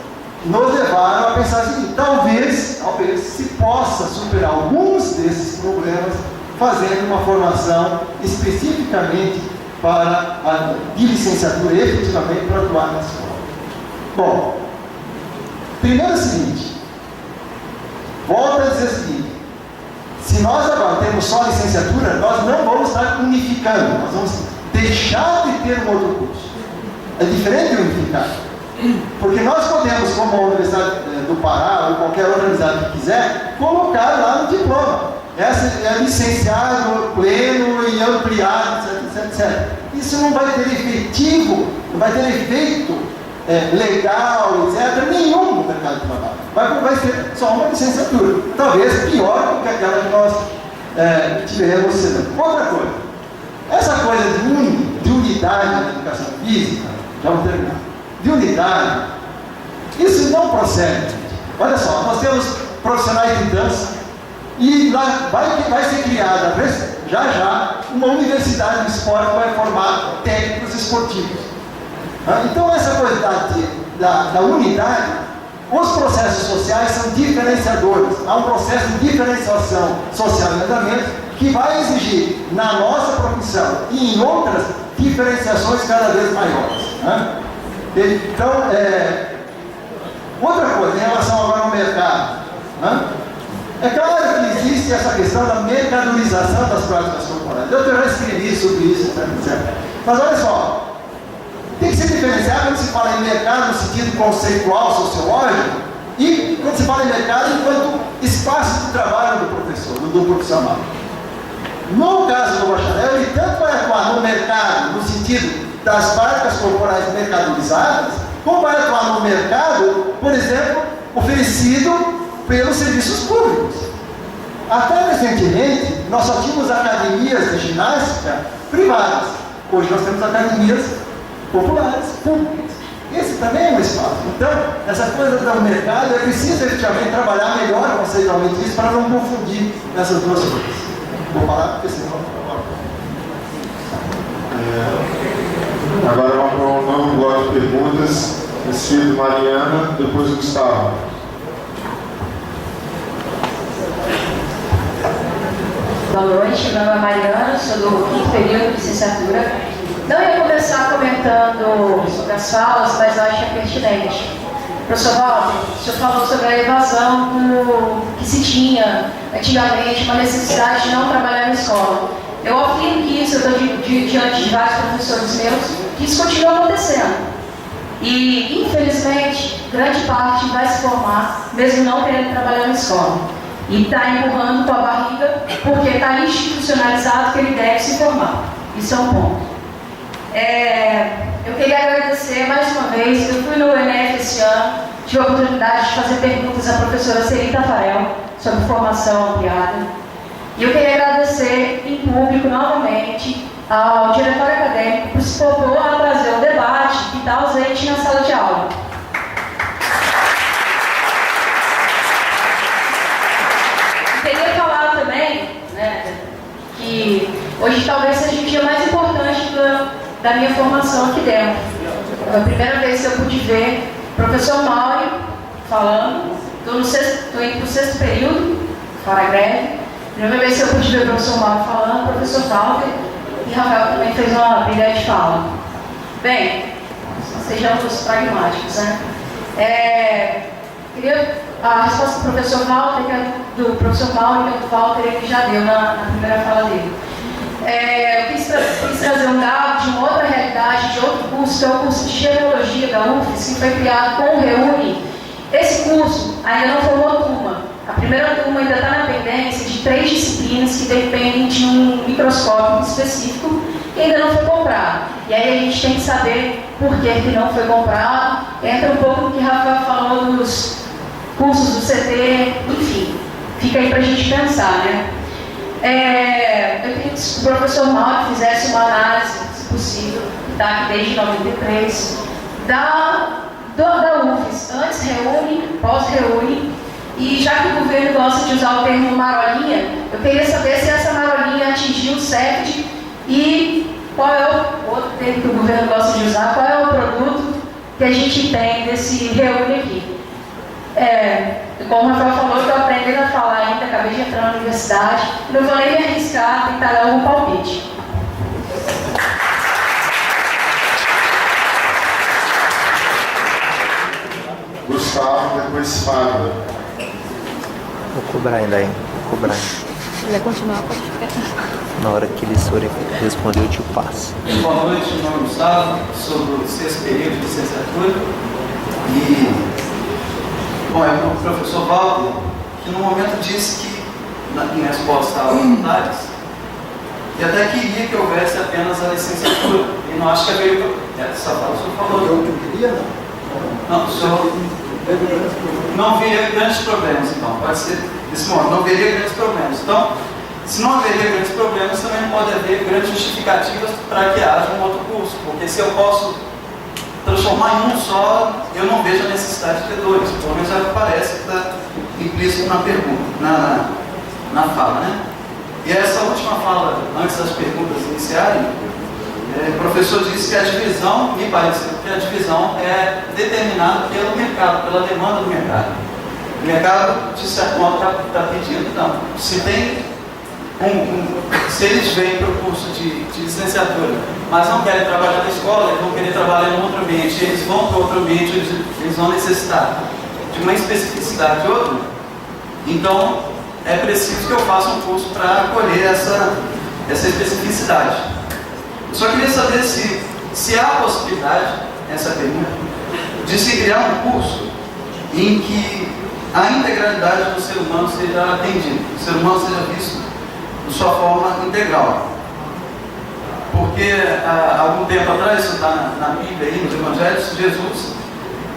nos levaram a pensar assim, talvez se possa superar alguns desses problemas fazendo uma formação especificamente de licenciatura, efetivamente para atuar na escola. Bom, primeiro é o seguinte, volto a dizer o seguinte, se nós agora temos só licenciatura, nós não vamos estar unificando, nós vamos deixar de ter um outro curso. É diferente de unificar. Porque nós podemos, como a Universidade do Pará ou qualquer outra universidade que quiser, colocar lá no diploma. Essa é licenciado pleno e ampliado, etc. Isso não vai ter efetivo, não vai ter efeito legal, etc. nenhum no mercado de trabalho. Vai ser só uma licenciatura. Talvez pior do que aquela que nós tivemos. Outra coisa, essa coisa de unidade na educação física, já vou terminar, de unidade, isso não procede. Olha só, nós temos profissionais de dança e lá vai ser criada, já, uma universidade de esporte que vai formar técnicos esportivos. Então, essa coisa da unidade, os processos sociais são diferenciadores. Há um processo de diferenciação social em andamento que vai exigir, na nossa profissão e em outras, diferenciações cada vez maiores. Então, outra coisa, em relação agora ao mercado. É claro que existe essa questão da mercadorização das práticas corporais. Eu já escrevi sobre isso, etc. Mas olha só, tem que ser diferenciado quando se fala em mercado no sentido conceitual, sociológico, e quando se fala em mercado enquanto espaço de trabalho do professor, do profissional. No caso do bacharel, ele tanto vai atuar no mercado, no sentido das práticas corporais mercadorizadas, como vai atuar no mercado, por exemplo, oferecido pelos serviços públicos. Até recentemente, nós só tínhamos academias de ginástica privadas. Hoje nós temos academias populares, públicas. Esse também é um espaço. Então, essa coisa do mercado, é preciso efetivamente trabalhar melhor conceitualmente isso para não confundir essas duas coisas. Vou parar porque senão... Agora vamos para um novo bloco de perguntas. Seguido Mariana, depois o Gustavo. Boa noite, meu nome é Mariana, sou do 5º período de licenciatura. Não ia começar comentando sobre as falas, mas eu acho que é pertinente. Professor Walter, o senhor falou sobre a evasão que se tinha antigamente, uma necessidade de não trabalhar na escola. Eu afirmo que isso, eu estou diante de vários professores meus, que isso continua acontecendo. E, infelizmente, grande parte vai se formar, mesmo não querendo trabalhar na escola. E está empurrando com a barriga, porque está institucionalizado que ele deve se formar. Isso é um ponto. Eu queria agradecer mais uma vez. Eu fui no UNF esse ano, tive a oportunidade de fazer perguntas à professora Celi Tafarel sobre formação ampliada. E eu queria agradecer em público novamente ao diretor acadêmico por se propor a trazer o debate que está ausente na sala de aula. Queria falar também, que hoje talvez seja o dia mais importante da minha formação aqui dentro. Foi a primeira vez que eu pude ver o professor Mauri falando. Estou indo para o 6º período, fora a greve. Primeira vez que eu pude ver o professor Mauri falando, o professor Walter e Rafael também fez uma brilhante fala. Bem, sejamos pragmáticos, queria a resposta do professor Walter, que é do professor Mauri, que é do Walter, ele já deu na primeira fala dele. Eu quis trazer um dado de uma outra realidade, de outro curso, que é o curso de Genealogia da UFES, que foi criado com o Reúne. Esse curso ainda não formou turma. A primeira turma ainda está na pendência de 3 disciplinas que dependem de um microscópio específico que ainda não foi comprado. E aí a gente tem que saber por que não foi comprado. Entra um pouco no que o Rafael falou dos cursos do CT, enfim, fica aí para a gente pensar, Eu queria que o professor Mauro fizesse uma análise, se possível, que está aqui desde 93, da UFES, antes Reúne, pós-Reúne, e já que o governo gosta de usar o termo marolinha, eu queria saber se essa marolinha atingiu o CEPD e qual é o outro termo que o governo gosta de usar, qual é o produto que a gente tem desse Reúne aqui. Como o Rafael falou, eu estou aprendendo a falar ainda, acabei de entrar na universidade, não vou nem me arriscar a tentar dar algum palpite. Gustavo, depois Fábio. Vou cobrar ainda aí. Vou cobrar. Se quiser continuar, pode ficar. Na hora que eles forem responder, eu te passo. Boa noite, meu nome é Gustavo, sou do 6º período de licenciatura. Bom, é o professor Walter, que no momento disse que, em resposta às vontades, que até queria que houvesse apenas a licenciatura. E não acho que veio. Essa fala, o senhor falou. Eu queria, não? Não, o senhor não veria grandes problemas, então. Pode ser desse modo, não veria grandes problemas. Então, se não haveria grandes problemas, também não pode haver grandes justificativas para que haja um outro curso. Porque se eu posso transformar em um só, eu não vejo a necessidade de ter dois. Pelo menos é o que parece que está implícito na pergunta, na fala, né? E essa última fala, antes das perguntas iniciarem, o professor disse que a divisão, me pareceu que a divisão é determinada pelo mercado, pela demanda do mercado. O mercado, de certo modo, está pedindo, então, se eles vêm para o curso de licenciatura, mas não querem trabalhar na escola, eles vão querer trabalhar em outro ambiente, eles vão para outro ambiente, eles vão necessitar de uma especificidade de outro, então é preciso que eu faça um curso para acolher essa especificidade. Eu só queria saber se há a possibilidade, essa pergunta, de se criar um curso em que a integralidade do ser humano seja atendida, o ser humano seja visto de sua forma integral. Porque há algum tempo atrás, isso está na Bíblia, aí, nos Evangelhos, Jesus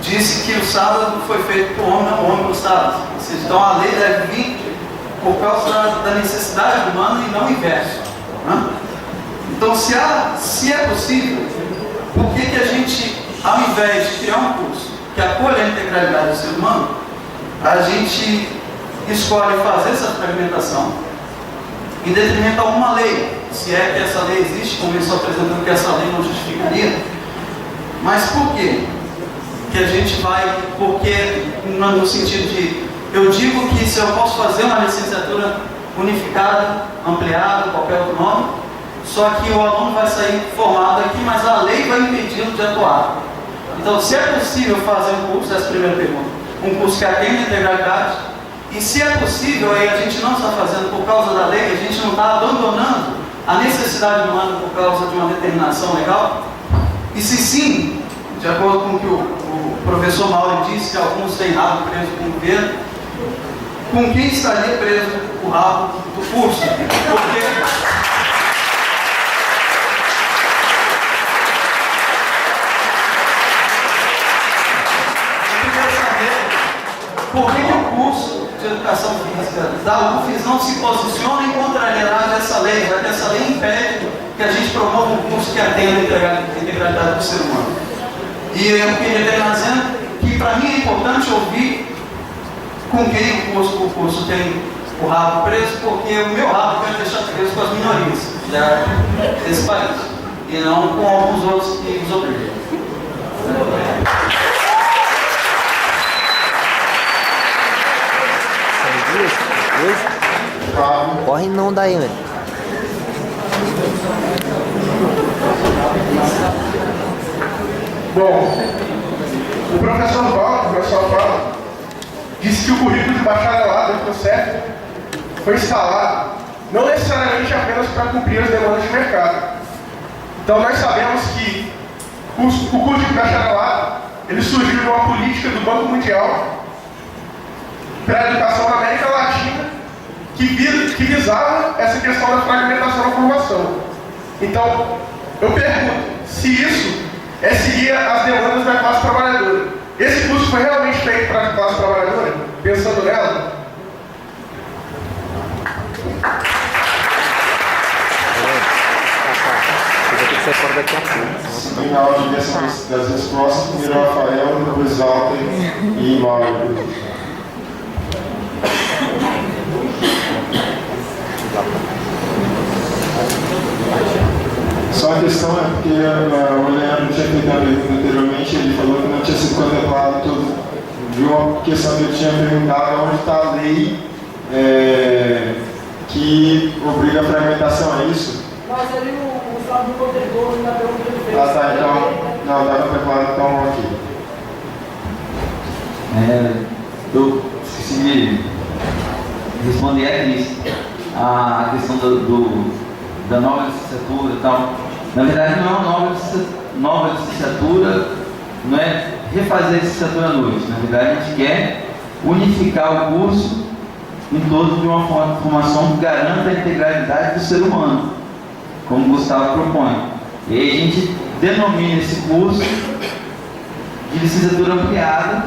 disse que o sábado foi feito por homem, não o homem no sábado. Ou seja, então a lei deve vir por causa da necessidade humana e não o inverso. Né? Então, se é possível, por que a gente, ao invés de criar um curso que acolha a integralidade do ser humano, a gente escolhe fazer essa fragmentação em detrimento a uma lei, se é que essa lei existe, como eu estou apresentando que essa lei não justificaria. Mas por quê? Que a gente vai, porque no sentido de, eu digo que se eu posso fazer uma licenciatura unificada, ampliada, qualquer outro nome, só que o aluno vai sair formado aqui, mas a lei vai impedi-lo de atuar. Então, se é possível fazer um curso, essa é a primeira pergunta, um curso que atenda a integralidade, e se é possível, aí a gente não está fazendo por causa da lei, a gente não está abandonando a necessidade humana por causa de uma determinação legal? E se sim, de acordo com o que o professor Mauro disse, que alguns têm rabo preso com o governo, com quem estaria preso o rabo do curso? Porque por que o curso de educação física da UFES não se posiciona em contrariedade a essa lei, já que essa lei impede que a gente promova um curso que atenda a integralidade do ser humano? E eu queria terminar dizendo que para mim é importante ouvir com quem o curso tem o rabo preso, porque o meu rabo quer deixar preso com as minorias desse país, e não com alguns outros que nos obrigam. Corre não daí, né? Bom, o professor Paulo, o professor Paulo, disse que o currículo de bacharelado do processo foi instalado não necessariamente apenas para cumprir as demandas de mercado. Então nós sabemos que o curso de bacharelado ele surgiu de uma política do Banco Mundial para a educação na América Latina que visava essa questão da fragmentação da formação. Então, eu pergunto, se isso é seguir as demandas da classe trabalhadora, esse curso foi realmente feito para a classe trabalhadora, pensando nela? Você fora daqui a pouco. Seguindo na ordem das respostas, primeiro Rafael, depois Walter e Mauro. Só a questão é porque o Leandro tinha feito a pergunta anteriormente, ele falou que não tinha sido contemplado todo, viu questão que eu tinha perguntado é onde está a lei que obriga a fragmentação, é isso? Mas ali o Estado do Protetor na pergunta que ele fez. Ah, tá, então, não, tá contemplado, então aqui. Eu esqueci de responder aqui a questão da nova licenciatura e tal. Na verdade, não é uma nova licenciatura, não é refazer a licenciatura à noite. Na verdade, a gente quer unificar o curso em torno de uma formação que garanta a integralidade do ser humano, como o Gustavo propõe. E aí a gente denomina esse curso de licenciatura ampliada,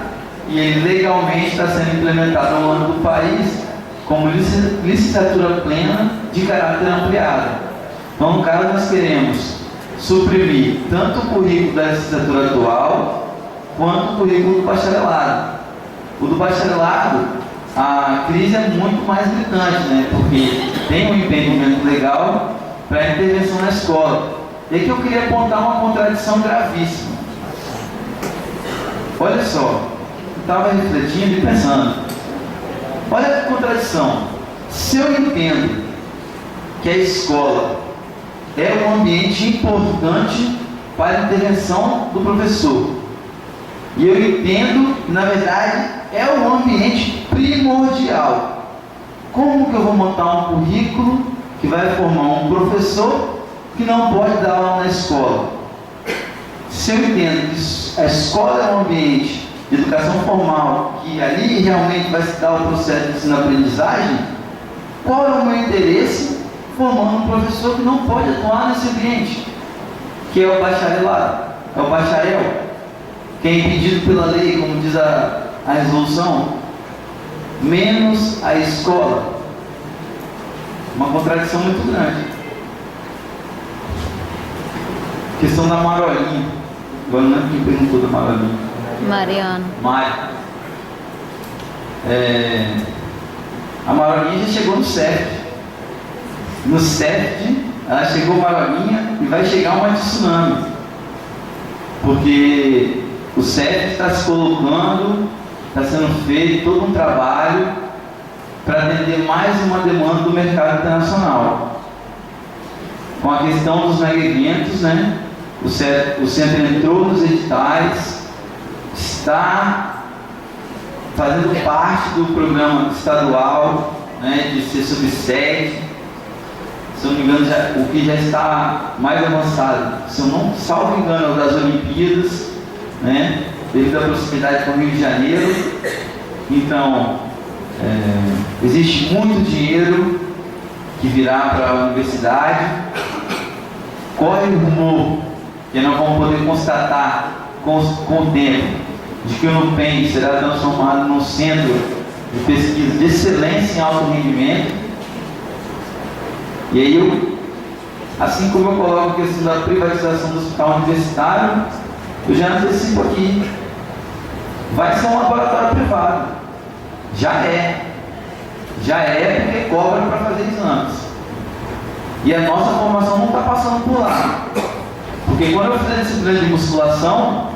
e ele legalmente está sendo implementado ao longo do país como licenciatura plena de caráter ampliado. Então, no caso, nós queremos suprimir tanto o currículo da licenciatura atual quanto o currículo do bacharelado. O do bacharelado, a crise é muito mais gritante, né? Porque tem um impedimento legal para a intervenção na escola. E aqui eu queria apontar uma contradição gravíssima. Olha só, eu estava refletindo e pensando. Olha a contradição. Se eu entendo que a escola é um ambiente importante para a intervenção do professor, e eu entendo que, na verdade, é um ambiente primordial, como que eu vou montar um currículo que vai formar um professor que não pode dar aula na escola? Se eu entendo que a escola é um ambiente de educação formal, que ali realmente vai se dar o processo de ensino-aprendizagem, qual é o meu interesse formando um professor que não pode atuar nesse ambiente, que é o bacharelado, é o bacharel, que é impedido pela lei, como diz a resolução, menos a escola? Uma contradição muito grande. Questão da Marolinha. Agora não é quem perguntou da Marolinha. Mariana. Mário. A Marolinha já chegou no CEF. No CEF, ela chegou Marolinha e vai chegar uma tsunami. Porque o CEF está se colocando, está sendo feito todo um trabalho para atender mais uma demanda do mercado internacional. Com a questão dos mega eventos, né? O centro entrou nos editais, está fazendo parte do programa estadual, né, de ser subsede. Se eu não me engano, o que já está mais avançado, se eu não salvo engano, é o das Olimpíadas, né, devido à proximidade com o Rio de Janeiro. Então, existe muito dinheiro que virá para a universidade. Corre o rumor, que nós vamos poder constatar com o tempo, de que o NUPEM será transformado num centro de pesquisa de excelência em alto rendimento. E aí, assim como eu coloco a questão da privatização do hospital universitário, eu já antecipo aqui, vai ser um laboratório privado. Já é porque cobra para fazer exames. E a nossa formação não está passando por lá. Porque quando eu fiz a disciplina de musculação,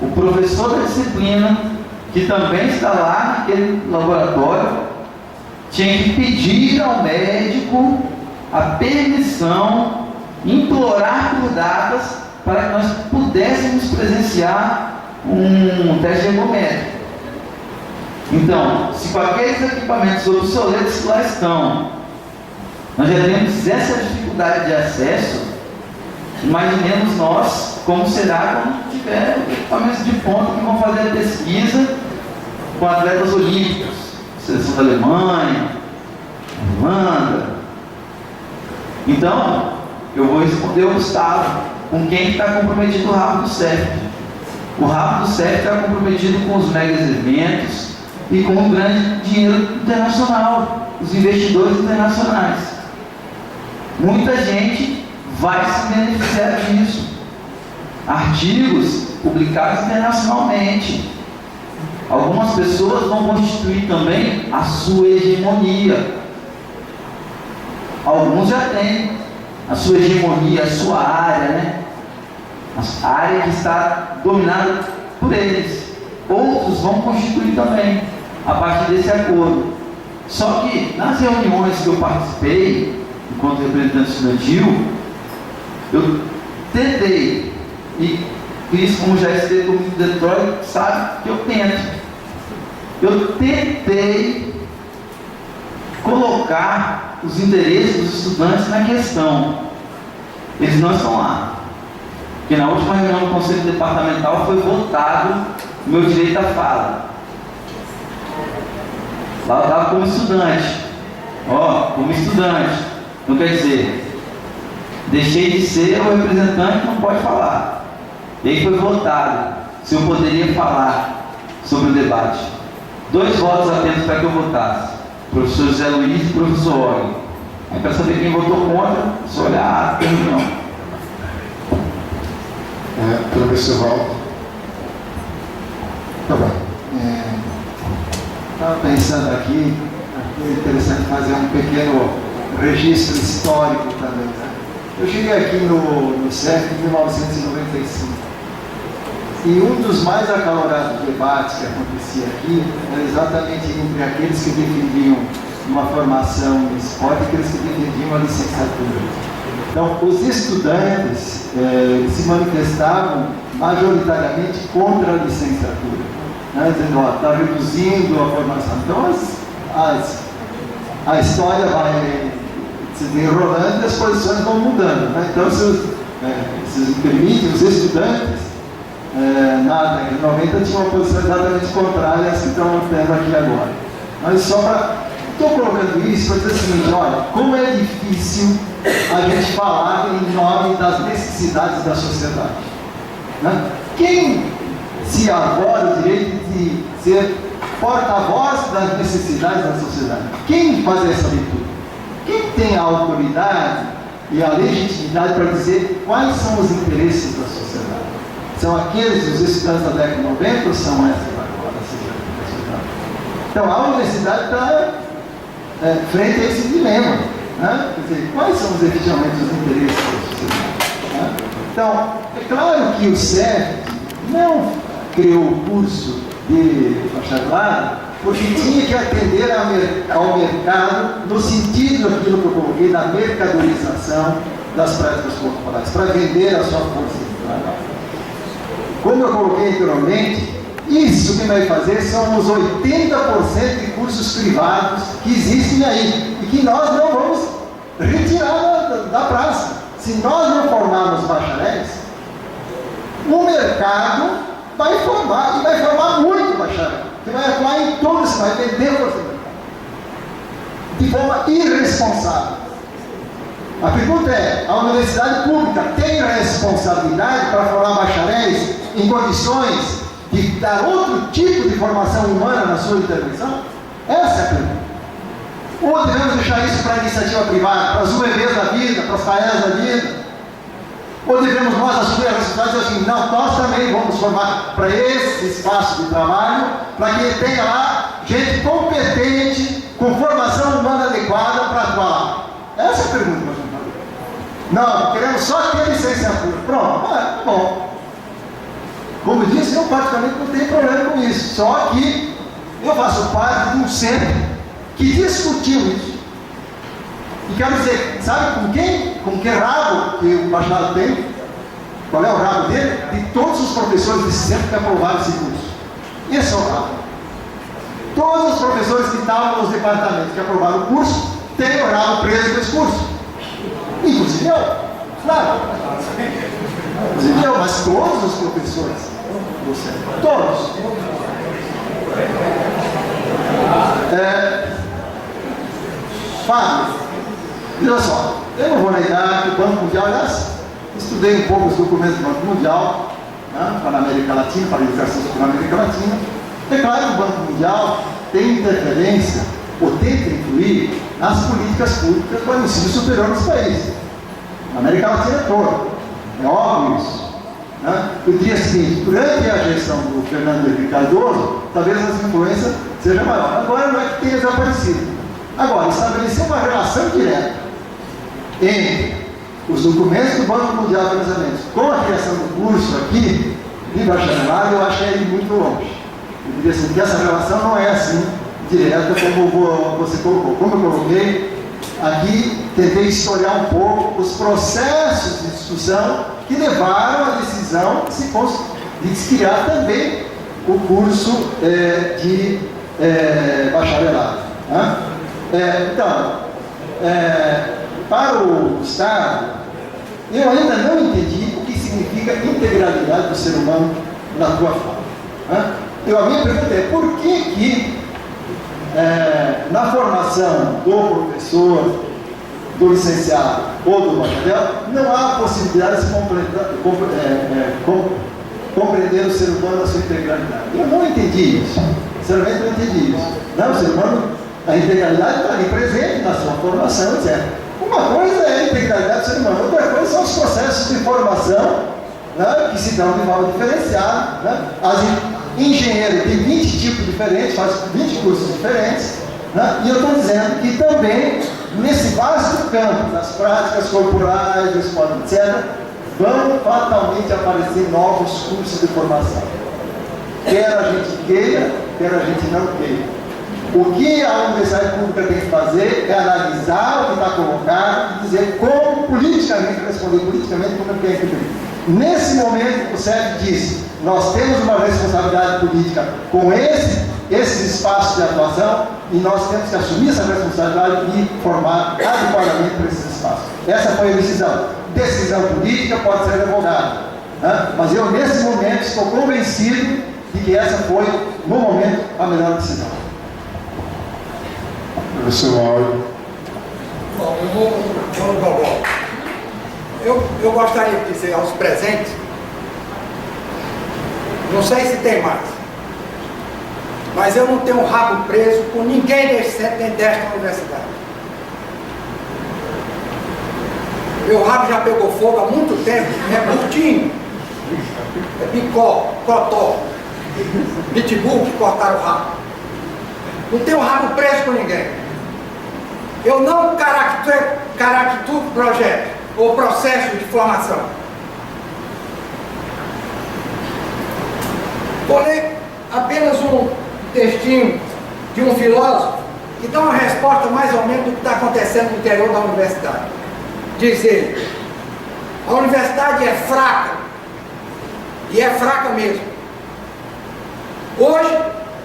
o professor da disciplina, que também está lá naquele laboratório, tinha que pedir ao médico a permissão, implorar por datas, para que nós pudéssemos presenciar um teste ergométrico. Então, se com aqueles equipamentos obsoletos que lá estão, nós já temos essa dificuldade de acesso, imaginemos nós como será quando tiver equipamentos de ponta que vão fazer a pesquisa com atletas olímpicos, seleção da Alemanha, Irlanda. Então, eu vou responder ao Gustavo, com quem está comprometido o rabo do CEF. O rabo do CEF está comprometido com os megas eventos e com o grande dinheiro internacional, os investidores internacionais. Muita gente vai se beneficiar disso. Artigos publicados internacionalmente. Algumas pessoas vão constituir também a sua hegemonia. Alguns já têm a sua hegemonia, a sua área, né? A área que está dominada por eles. outros vão constituir também, a partir desse acordo. Só que nas reuniões que eu participei, enquanto representante estudantil, eu tentei, e Cris, como já esteve comigo em Detroit, sabe que eu tento. Eu tentei colocar os interesses dos estudantes na questão. Eles não estão lá. Porque na última reunião do Conselho Departamental foi votado o meu direito à fala. Lá eu estava como estudante. Como estudante. Então quer dizer, deixei de ser o representante que não pode falar. E aí foi votado se eu poderia falar sobre o debate. 2 votos apenas para que eu votasse. O professor José Luiz e o professor Og. Aí para saber quem votou contra, só olhar a reunião. Professor Walter. Tá bom. Estava pensando aqui, é interessante fazer um pequeno registro histórico também. Né? Eu cheguei aqui no CEF em 1995. E um dos mais acalorados debates que acontecia aqui era exatamente entre aqueles que defendiam uma formação em esporte e aqueles que defendiam a licenciatura. Então, os estudantes se manifestavam majoritariamente contra a licenciatura, né? Dizendo, está reduzindo a formação. Então, a história vai se desenrolando e as posições vão mudando. Né? Então, se me permitem, os estudantes, na década de 90 tinham uma posição exatamente contrária às que estão tendo aqui agora. Mas só para... Estou colocando isso para dizer o seguinte, olha, como é difícil a gente falar em nome das necessidades da sociedade. Né? Quem se arvora o direito de ser porta-voz das necessidades da sociedade? Quem faz essa leitura? Quem tem a autoridade e a legitimidade para dizer quais são os interesses da sociedade? São aqueles dos estudantes da década de 90 ou são essas agora? Então, a universidade está frente a esse dilema. Né? Quer dizer, quais são efetivamente os interesses da sociedade? Né? Então, é claro que o CEF não criou o curso de bacharelado porque tinha que atender ao mercado no sentido daquilo que eu coloquei, da mercadorização das práticas corporais, para vender a sua força de trabalho. Como eu coloquei anteriormente, isso que vai fazer são os 80% de cursos privados que existem aí e que nós não vamos retirar da praça. Se nós não formarmos bacharéis, o mercado vai formar, e vai formar muito bacharel, que vai atuar em todo isso, vai vender o mercado de forma irresponsável. A pergunta é, a universidade pública tem responsabilidade para formar bacharéis em condições de dar outro tipo de formação humana na sua intervenção? Essa é a pergunta. Ou devemos deixar isso para a iniciativa privada, para as UEVs da vida, para as paelas da vida? Ou devemos nós assumir a responsabilidade e dizer assim, não, nós também vamos formar para esse espaço de trabalho, para que tenha lá gente competente, com formação humana adequada para atuar lá? Essa é a pergunta que nós vamos fazer. Não, queremos só ter licenciatura. Pronto, bom. Como eu disse, eu praticamente não tenho problema com isso. Só que eu faço parte de um centro que discutiu isso. E quero dizer, sabe com quem? Com que rabo que o bacharelado tem? Qual é o rabo dele? De todos os professores desse centro que aprovaram esse curso. Esse é o rabo. Todos os professores que estavam nos departamentos que aprovaram o curso têm o rabo preso nesse curso. Inclusive eu. Claro. Inclusive eu, mas todos os professores. Todos. Fábio, veja só, eu não vou negar que o Banco Mundial, aliás, estudei um pouco os documentos do Banco Mundial, né, para a América Latina, para a educação na América Latina. É claro que o Banco Mundial tem interferência, ou tenta influir nas políticas públicas para o ensino superior nos países. Na América Latina toda. É óbvio isso. Né? Eu diria assim, durante a gestão do Fernando Henrique Cardoso, talvez essa influência seja maior. Agora não é que tenha desaparecido. Agora, estabelecer uma relação direta entre os documentos do Banco Mundial de Financiamento com a criação do curso aqui de bacharelado, eu acho que é ir muito longe. Eu diria assim, que essa relação não é assim direta como você colocou. Como eu coloquei, aqui tentei historiar um pouco os processos de discussão que levaram à decisão de se criar também o curso de bacharelado. Né? Então, para o Estado, eu ainda não entendi o que significa integralidade do ser humano na tua fala. Né? Então, a minha pergunta é, por que na formação do professor, do licenciado ou do bacharel, não há possibilidade de se compreender o ser humano na sua integralidade? Eu não entendi isso. Sinceramente, não entendi isso. Não, o ser humano, a integralidade está ali presente na sua formação, etc. Uma coisa é a integralidade do ser humano, outra coisa são os processos de formação, né, que se dão de modo diferenciado. Né? Engenheiro tem 20 tipos diferentes, faz 20 cursos diferentes, né? E eu estou dizendo que também, nesse vasto campo das práticas corporais, do esporte, etc., vão fatalmente aparecer novos cursos de formação. Quer a gente queira, quer a gente não queira. O que a universidade pública tem que fazer é analisar o que está colocado e dizer como politicamente, responder politicamente como é que é que nesse momento, o CEF disse, nós temos uma responsabilidade política com esses espaços de atuação e nós temos que assumir essa responsabilidade e formar adequadamente para esses espaços. Essa foi a decisão. Decisão política pode ser revogada, né? Mas eu, nesse momento, estou convencido de que essa foi, no momento, a melhor decisão. Professor Mauro. Bom, eu vou no Gogó. Eu gostaria de dizer aos presentes, não sei se tem mais, mas eu não tenho rabo preso com ninguém desta universidade. Meu rabo já pegou fogo há muito tempo, é curtinho, é picó, cotó, pitbull que cortaram o rabo. Não tenho rabo preso com ninguém. Eu não caracterizo projeto ou processo de formação. Vou ler apenas um textinho de um filósofo que dá uma resposta mais ou menos do que está acontecendo no interior da universidade. Diz ele, a universidade é fraca, e é fraca mesmo. Hoje,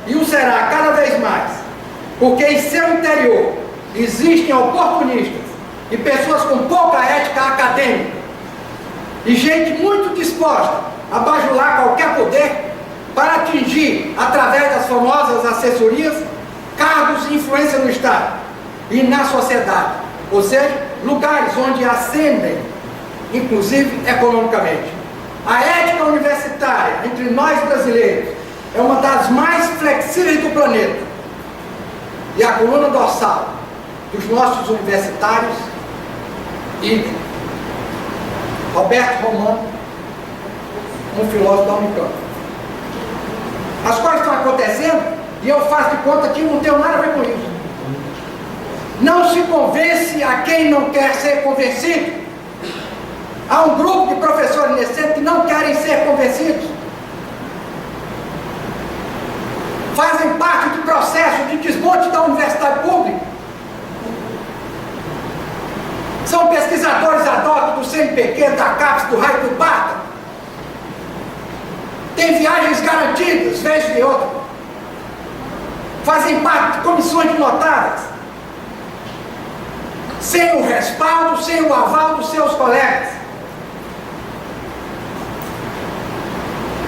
e o será cada vez mais, porque em seu interior existem oportunistas e pessoas com pouca ética acadêmica e gente muito disposta a bajular qualquer poder para atingir, através das famosas assessorias, cargos de influência no Estado e na sociedade, ou seja, lugares onde ascendem, inclusive economicamente. A ética universitária entre nós brasileiros é uma das mais flexíveis do planeta e a coluna dorsal dos nossos universitários e Roberto Romano, um filósofo da Unicamp. As coisas estão acontecendo e eu faço de conta que não tenho nada a ver com isso. Não se convence a quem não quer ser convencido. Há um grupo de professores nesse centro que não querem ser convencidos. Fazem parte do processo de desmonte da universidade pública. São pesquisadores ad hoc do CNPq, da CAPES, do RAI, do BARTA. Tem viagens garantidas, vez de outra. Fazem parte de comissões de notadas. Sem o respaldo, sem o aval dos seus colegas.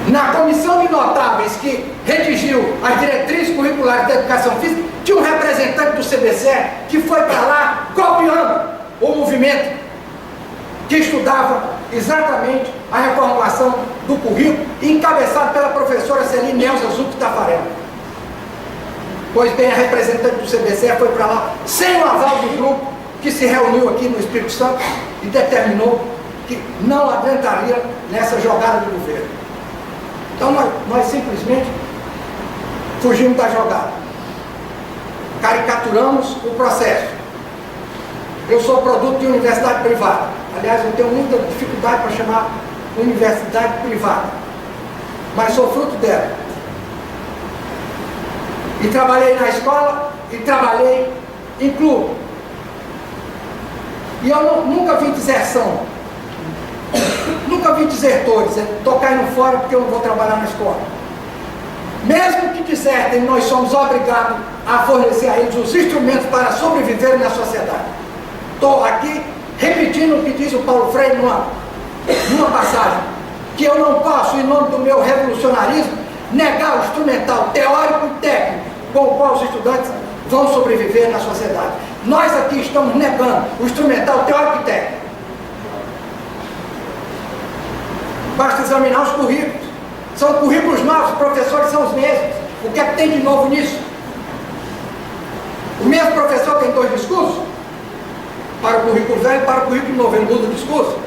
Na comissão de notáveis que redigiu as diretrizes curriculares da educação física, tinha um representante do CBCE que foi para lá copiando o movimento que estudava exatamente a reformulação do currículo, encabeçado pela professora Celine Neuza Zucchi Tafarel. Pois bem, a representante do CBCE foi para lá sem o aval do grupo que se reuniu aqui no Espírito Santo e determinou que não adiantaria nessa jogada do governo. Então nós simplesmente fugimos da jogada. Caricaturamos o processo. Eu sou produto de universidade privada. Aliás, eu tenho muita dificuldade para chamar universidade privada. Mas sou fruto dela. E trabalhei na escola e trabalhei em clube. E eu nunca vi deserção. Nunca vi desertores. Estou caindo fora porque eu não vou trabalhar na escola. Mesmo que desertem, nós somos obrigados a fornecer a eles os instrumentos para sobreviver na sociedade. Estou aqui repetindo o que diz o Paulo Freire numa passagem, que eu não posso, em nome do meu revolucionarismo, negar o instrumental teórico e técnico com o qual os estudantes vão sobreviver na sociedade. Nós aqui estamos negando o instrumental teórico e técnico. Basta examinar os currículos. São currículos novos, os professores são os mesmos. O que é que tem de novo nisso? O mesmo professor tem 2 discursos? Para o currículo velho e para o currículo novo, ele muda o discurso.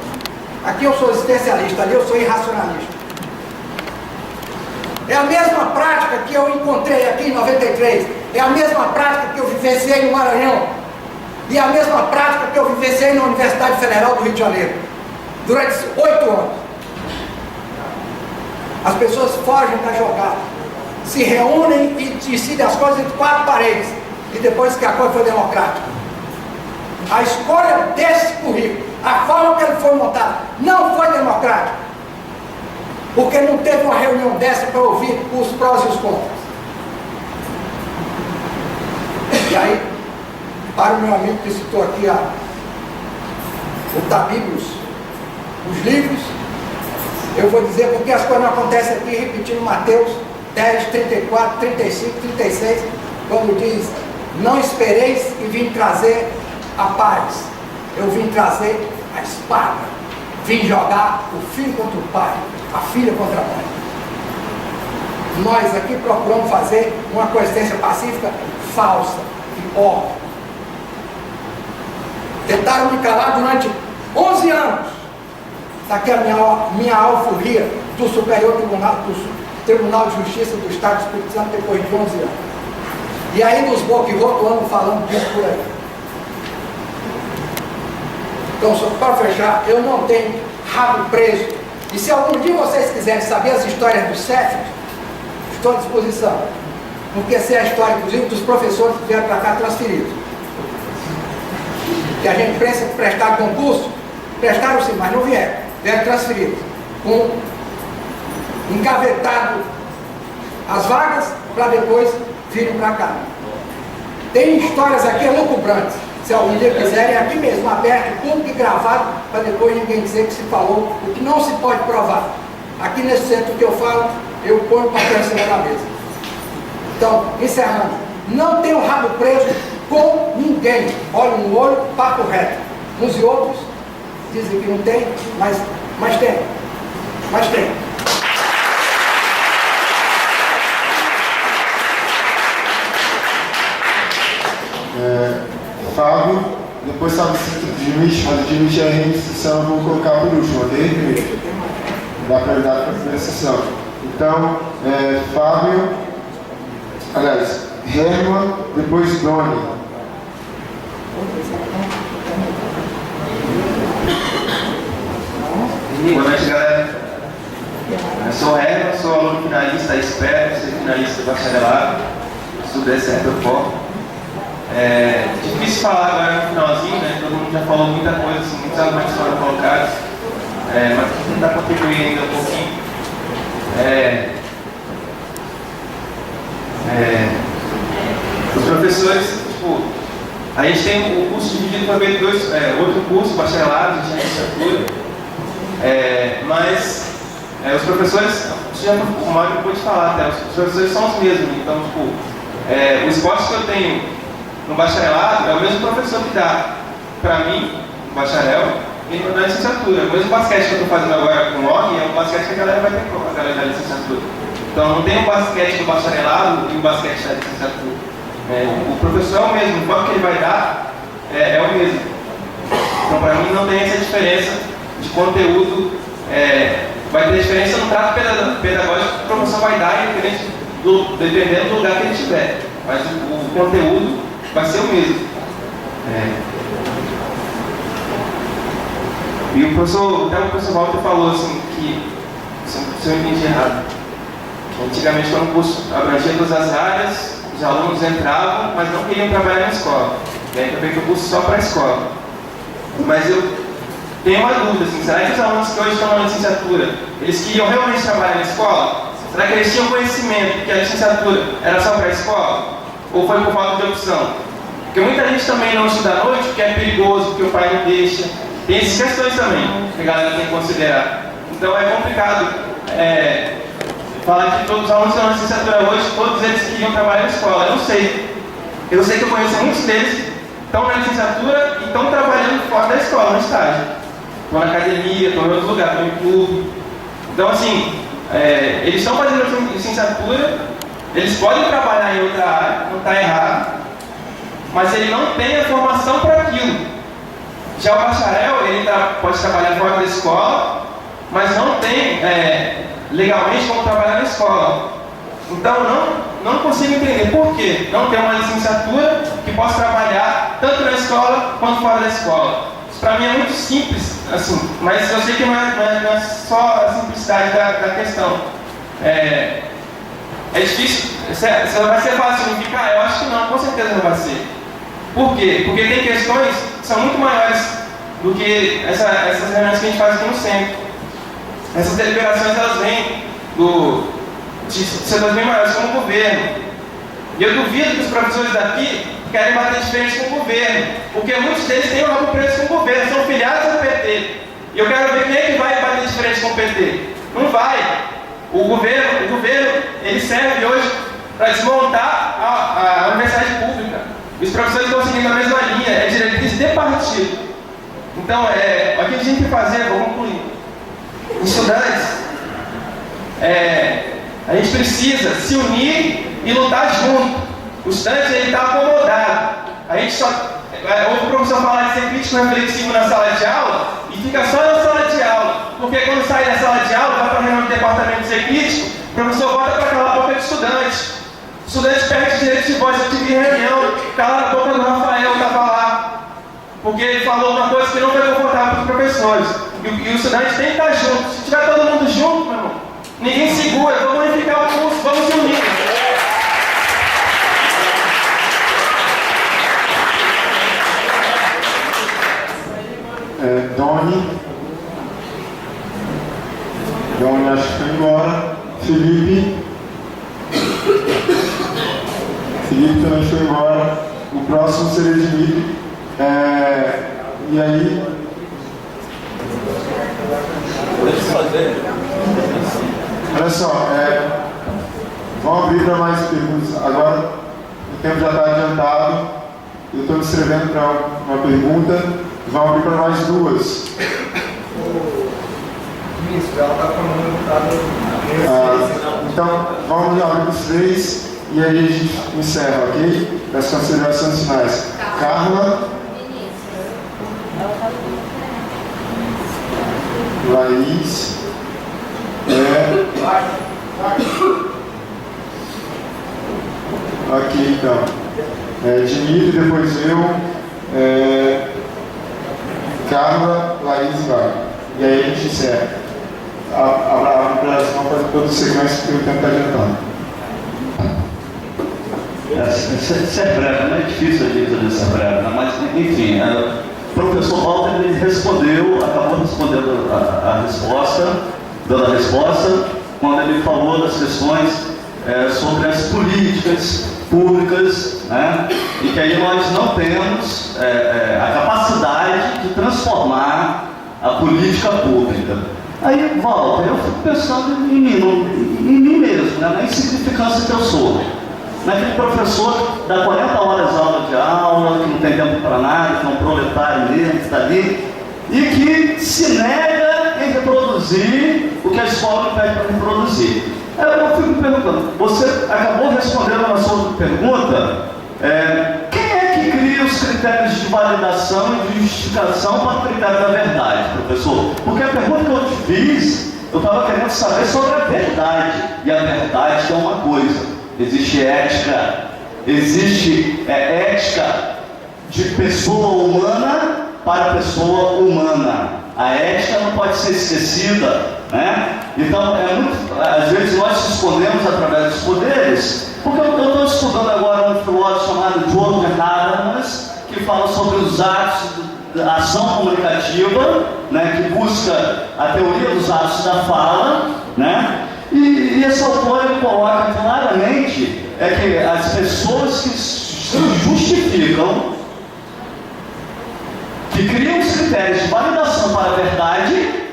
Aqui eu sou existencialista, ali eu sou irracionalista. É a mesma prática que eu encontrei aqui em 93. É a mesma prática que eu vivenciei no Maranhão. E é a mesma prática que eu vivenciei na Universidade Federal do Rio de Janeiro. Durante 8 anos. As pessoas fogem da jogada. Se reúnem e decidem as coisas entre 4 paredes. E depois que a coisa foi democrática. A escolha desse currículo, a forma que ele foi montado, não foi democrática. Porque não teve uma reunião dessa para ouvir os prós e os contras. E aí, para o meu amigo que citou aqui o Tabibius, os livros, eu vou dizer porque as coisas não acontecem aqui, repetindo Mateus 10, 34, 35, 36, quando diz: não espereis e vim trazer a paz, eu vim trazer a espada, vim jogar o filho contra o pai, a filha contra a mãe. Nós aqui procuramos fazer uma coexistência pacífica falsa e óbvia. Tentaram me calar durante 11 anos. Está aqui a minha alforria do Superior Tribunal de Justiça do Estado do Espírito Santo depois de 11 anos. E aí nos boca e roto andam falando disso por aí. Então, só para fechar, eu não tenho rabo preso. E se algum dia vocês quiserem saber as histórias dos Céficos, estou à disposição. Porque essa é a história, inclusive, dos professores que vieram para cá transferidos. Que a gente pensa que prestaram concurso, prestaram sim, mas não vieram transferidos. Engavetado as vagas para depois virem para cá. Tem histórias aqui elucubrantes. Se algum dia quiserem, aqui mesmo, aberto, público e gravado, para depois ninguém dizer que se falou o que não se pode provar. Aqui nesse centro que eu falo, eu ponho o papel em cima da mesa. Então, encerrando, não tenho rabo preso com ninguém. Olho no olho, papo reto. Uns e outros dizem que não tem, mas tem. Mas tem. Fábio, depois sabe o Diniz, mas o Diniz é a reinscrição, vamos colocar por último, ok? Dá para dar para a primeira sessão. Então, Fábio, aliás, Herman, depois Doni. Boa noite, galera. Eu sou o Herman, sou aluno finalista, espero ser finalista do bacharelado, se tudo der certo eu foco. É difícil falar agora no finalzinho, né? Todo mundo já falou muita coisa, assim, muitos argumentos foram colocados, mas vou tentar contribuir ainda um pouquinho. Os professores, tipo, a gente tem o curso dividido também em dois, outro curso, bacharelado, de licenciatura, mas os professores, o Mário pôde falar até, os professores são os mesmos, então, tipo, o esforço que eu tenho no bacharelado é o mesmo professor que dá para mim, no bacharel, e na licenciatura. O mesmo basquete que eu estou fazendo agora com o OG é o basquete que a galera vai ter com a galera da licenciatura. Então não tem um basquete do bacharelado e um basquete da licenciatura. O professor é o mesmo, o foco que ele vai dar é o mesmo. Então para mim não tem essa diferença de conteúdo, vai ter diferença no trato pedagógico que o professor vai dar, dependendo do lugar que ele estiver. Mas o conteúdo vai ser o mesmo. E o professor Walter falou assim que, se eu entendi errado, antigamente quando o curso abrangia todas as áreas, os os alunos entravam, mas não queriam trabalhar na escola. E aí também que o curso só para a escola. Mas eu tenho uma dúvida, assim, será que os alunos que hoje estão na licenciatura, eles queriam realmente trabalhar na escola? Será que eles tinham conhecimento que a licenciatura era só para a escola? Ou foi por falta de opção? Porque muita gente também não estuda à noite porque é perigoso, porque o pai não deixa. Tem essas questões também que a galera tem que considerar. Então é complicado falar que todos os alunos que estão na licenciatura hoje, todos eles queriam trabalhar na escola. Eu não sei. Eu sei que eu conheço muitos deles que estão na licenciatura e estão trabalhando fora da escola, no estágio. Estão na academia, estão em outro lugar, estão em clube. Então, assim, eles estão fazendo licenciatura, eles podem trabalhar em outra área, não está errado, mas ele não tem a formação para aquilo. Já o bacharel, ele pode trabalhar fora da escola, mas não tem legalmente como trabalhar na escola. Então, não consigo entender por que não tem uma licenciatura que possa trabalhar tanto na escola quanto fora da escola. Isso para mim é muito simples, assim, mas eu sei que não é só a simplicidade da questão. É difícil, vai ser fácil unificar? Eu acho que não, com certeza não vai ser. Por quê? Porque tem questões que são muito maiores do que essas reuniões que a gente faz aqui no centro. Essas deliberações, elas vêm de setores bem maiores como o governo. E eu duvido que os professores daqui querem bater de frente com o governo, porque muitos deles têm um rabo preso com o governo, são filiados ao PT. E eu quero ver quem é que vai bater de frente com o PT. Não vai. O governo ele serve hoje para desmontar a universidade pública. Os professores estão seguindo a mesma linha, é diretriz de partido. Então, o que a gente tem que fazer, vou concluir. Estudantes, a gente precisa se unir e lutar junto. O estudante está acomodado. A gente só ouve o professor falar de ser crítico reflexivo na sala de aula e fica só na sala de aula. Porque quando sai da sala de aula, vai para a reunião do departamento de ser crítico, o professor volta para calar a boca do estudante. O estudante perde direito de voz. Eu tive reunião, calar a boca do Rafael, estava lá. Porque ele falou uma coisa que não foi confortável para os professores. E o estudante tem que estar junto. Se tiver todo mundo junto, meu irmão, ninguém segura, vamos unificar o curso, vamos se unir. Doni acho que foi embora. Felipe também foi embora. O próximo seria Dimitri. E aí? Olha só, vamos abrir para mais perguntas. Agora o tempo já está adiantado. Eu estou me inscrevendo para uma pergunta. Vamos abrir para mais duas. Então, vamos abrir os três e aí a gente encerra, ok? Das considerações finais. Carla. Laís. Ok, então. Dimitri, depois eu. Carla, Laís e Wagner. E aí a gente encerra. Abre para elas vão fazer toda a sequência que o tempo está adiantando. Isso é breve, não é difícil a gente fazer essa breve, mas enfim, o professor Walter ele acabou respondendo a resposta, dando a resposta, quando ele falou das questões sobre as políticas públicas, né? E que aí nós não temos a capacidade de transformar a política pública. Aí, Walter, eu fico pensando em mim mesmo, né? Na insignificância que eu sou. Naquele professor que dá 40 horas de aula de aula, que não tem tempo para nada, que é um proletário mesmo, que está ali, e que se nega em reproduzir o que a escola pede para reproduzir. Eu fico perguntando, você acabou respondendo na sua pergunta, quem é que cria os critérios de validação e de justificação para o critério da verdade, professor? Porque a pergunta que eu te fiz, eu estava querendo saber sobre a verdade, e a verdade é uma coisa. Existe ética, ética de pessoa humana para pessoa humana. A ética não pode ser esquecida, né? Então, às vezes nós se escondemos através dos poderes, porque eu estou estudando agora que fala sobre os atos da ação comunicativa, né, que busca a teoria dos atos da fala, né? E esse autor ele coloca claramente que as pessoas que se justificam, que criam os critérios de validação para a verdade,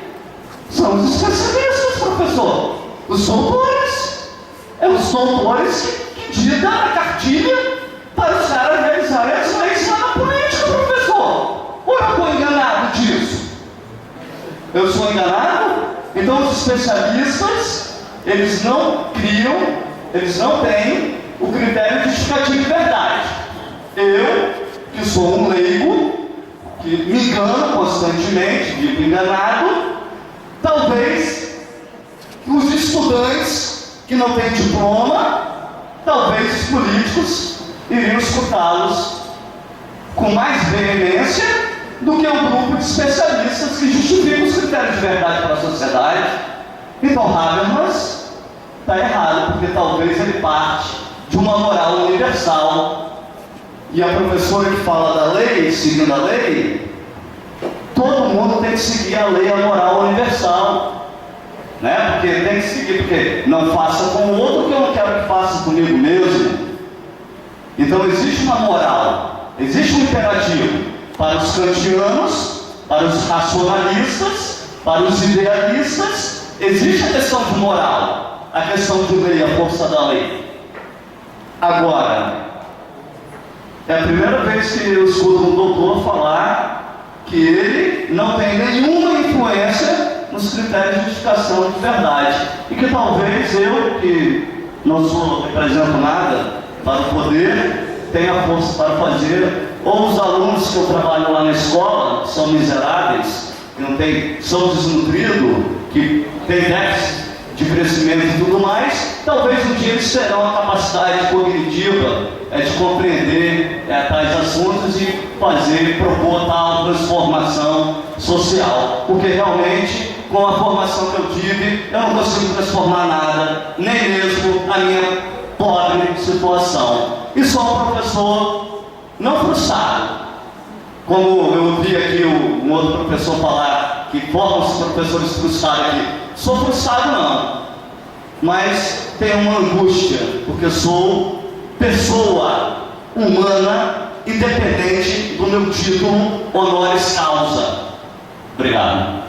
são os especialistas, professor, os doutores. Os doutores que ditam a cartilha para os caras realizarem as leis lá na política, professor. Ou eu estou enganado disso? Eu sou enganado? Então os especialistas, eles não criam, eles não têm o critério de justificativo de verdade. Eu, que sou um leigo, que me engano constantemente, vivo enganado, talvez os estudantes que não têm diploma, talvez os políticos iriam escutá-los com mais veemência do que um grupo de especialistas que justificam os critérios de verdade para a sociedade. Então Habermas está errado, porque talvez ele parte de uma moral universal. E a professora que fala da lei, seguindo a lei, todo mundo tem que seguir a lei, a moral universal, né? Porque tem que seguir, porque não faça com o outro que eu não quero que faça comigo mesmo. Então existe uma moral, existe um imperativo para os kantianos, para os racionalistas, para os idealistas. Existe a questão de moral, a questão de lei, a força da lei. Agora, é a primeira vez que eu escuto um doutor falar que ele não tem nenhuma influência nos critérios de justificação de verdade. E que talvez eu, que não represento nada para o poder, tenha força para fazer, ou os alunos que eu trabalho lá na escola, que são miseráveis, que não tem, são desnutridos, que têm déficit de crescimento e tudo mais, talvez um dia eles terão a capacidade cognitiva de compreender tais assuntos e propor tal transformação social. Porque realmente, com a formação que eu tive, eu não consigo transformar nada, nem mesmo a minha pobre situação. E sou um professor não frustrado. Como eu ouvi aqui um outro professor falar que formam os professores frustrados aqui. Sou frustrado não, mas tenho uma angústia, porque sou pessoa humana, independente do meu título honoris causa. Obrigado.